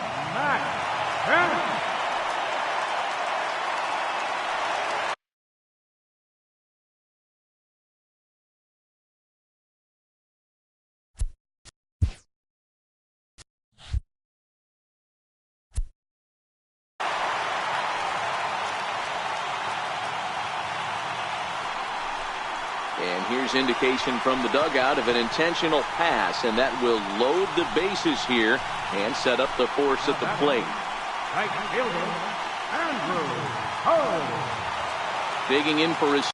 And here's indication from the dugout of an intentional pass, and that will load the bases here and set up the force at the plate. Right fielder, Andrew Cole. Digging in for his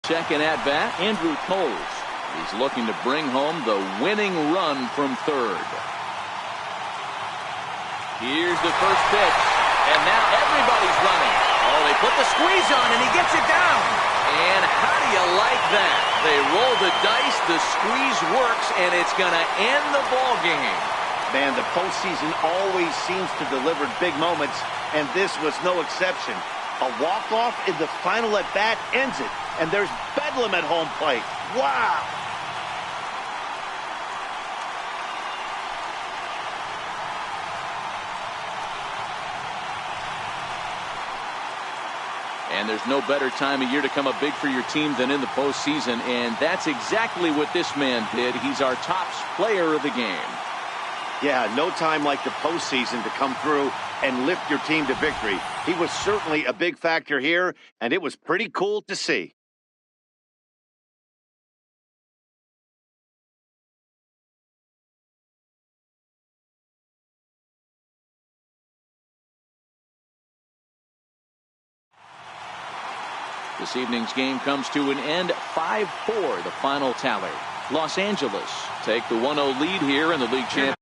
second at bat, Andrew Coles. He's looking to bring home the winning run from third. Here's the first pitch, and now everybody's running. Oh, they put the squeeze on, and he gets it down. And how do you like that? They roll the dice, the squeeze works, and it's going to end the ball game. Man, the postseason always seems to deliver big moments, and this was no exception. A walk-off in the final at-bat ends it, and there's bedlam at home plate. Wow! And there's no better time of year to come up big for your team than in the postseason, and that's exactly what this man did. He's our top player of the game. Yeah, no time like the postseason to come through and lift your team to victory. He was certainly a big factor here, and it was pretty cool to see. This evening's game comes to an end, 5-4, the final tally. Los Angeles take the 1-0 lead here in the league championship.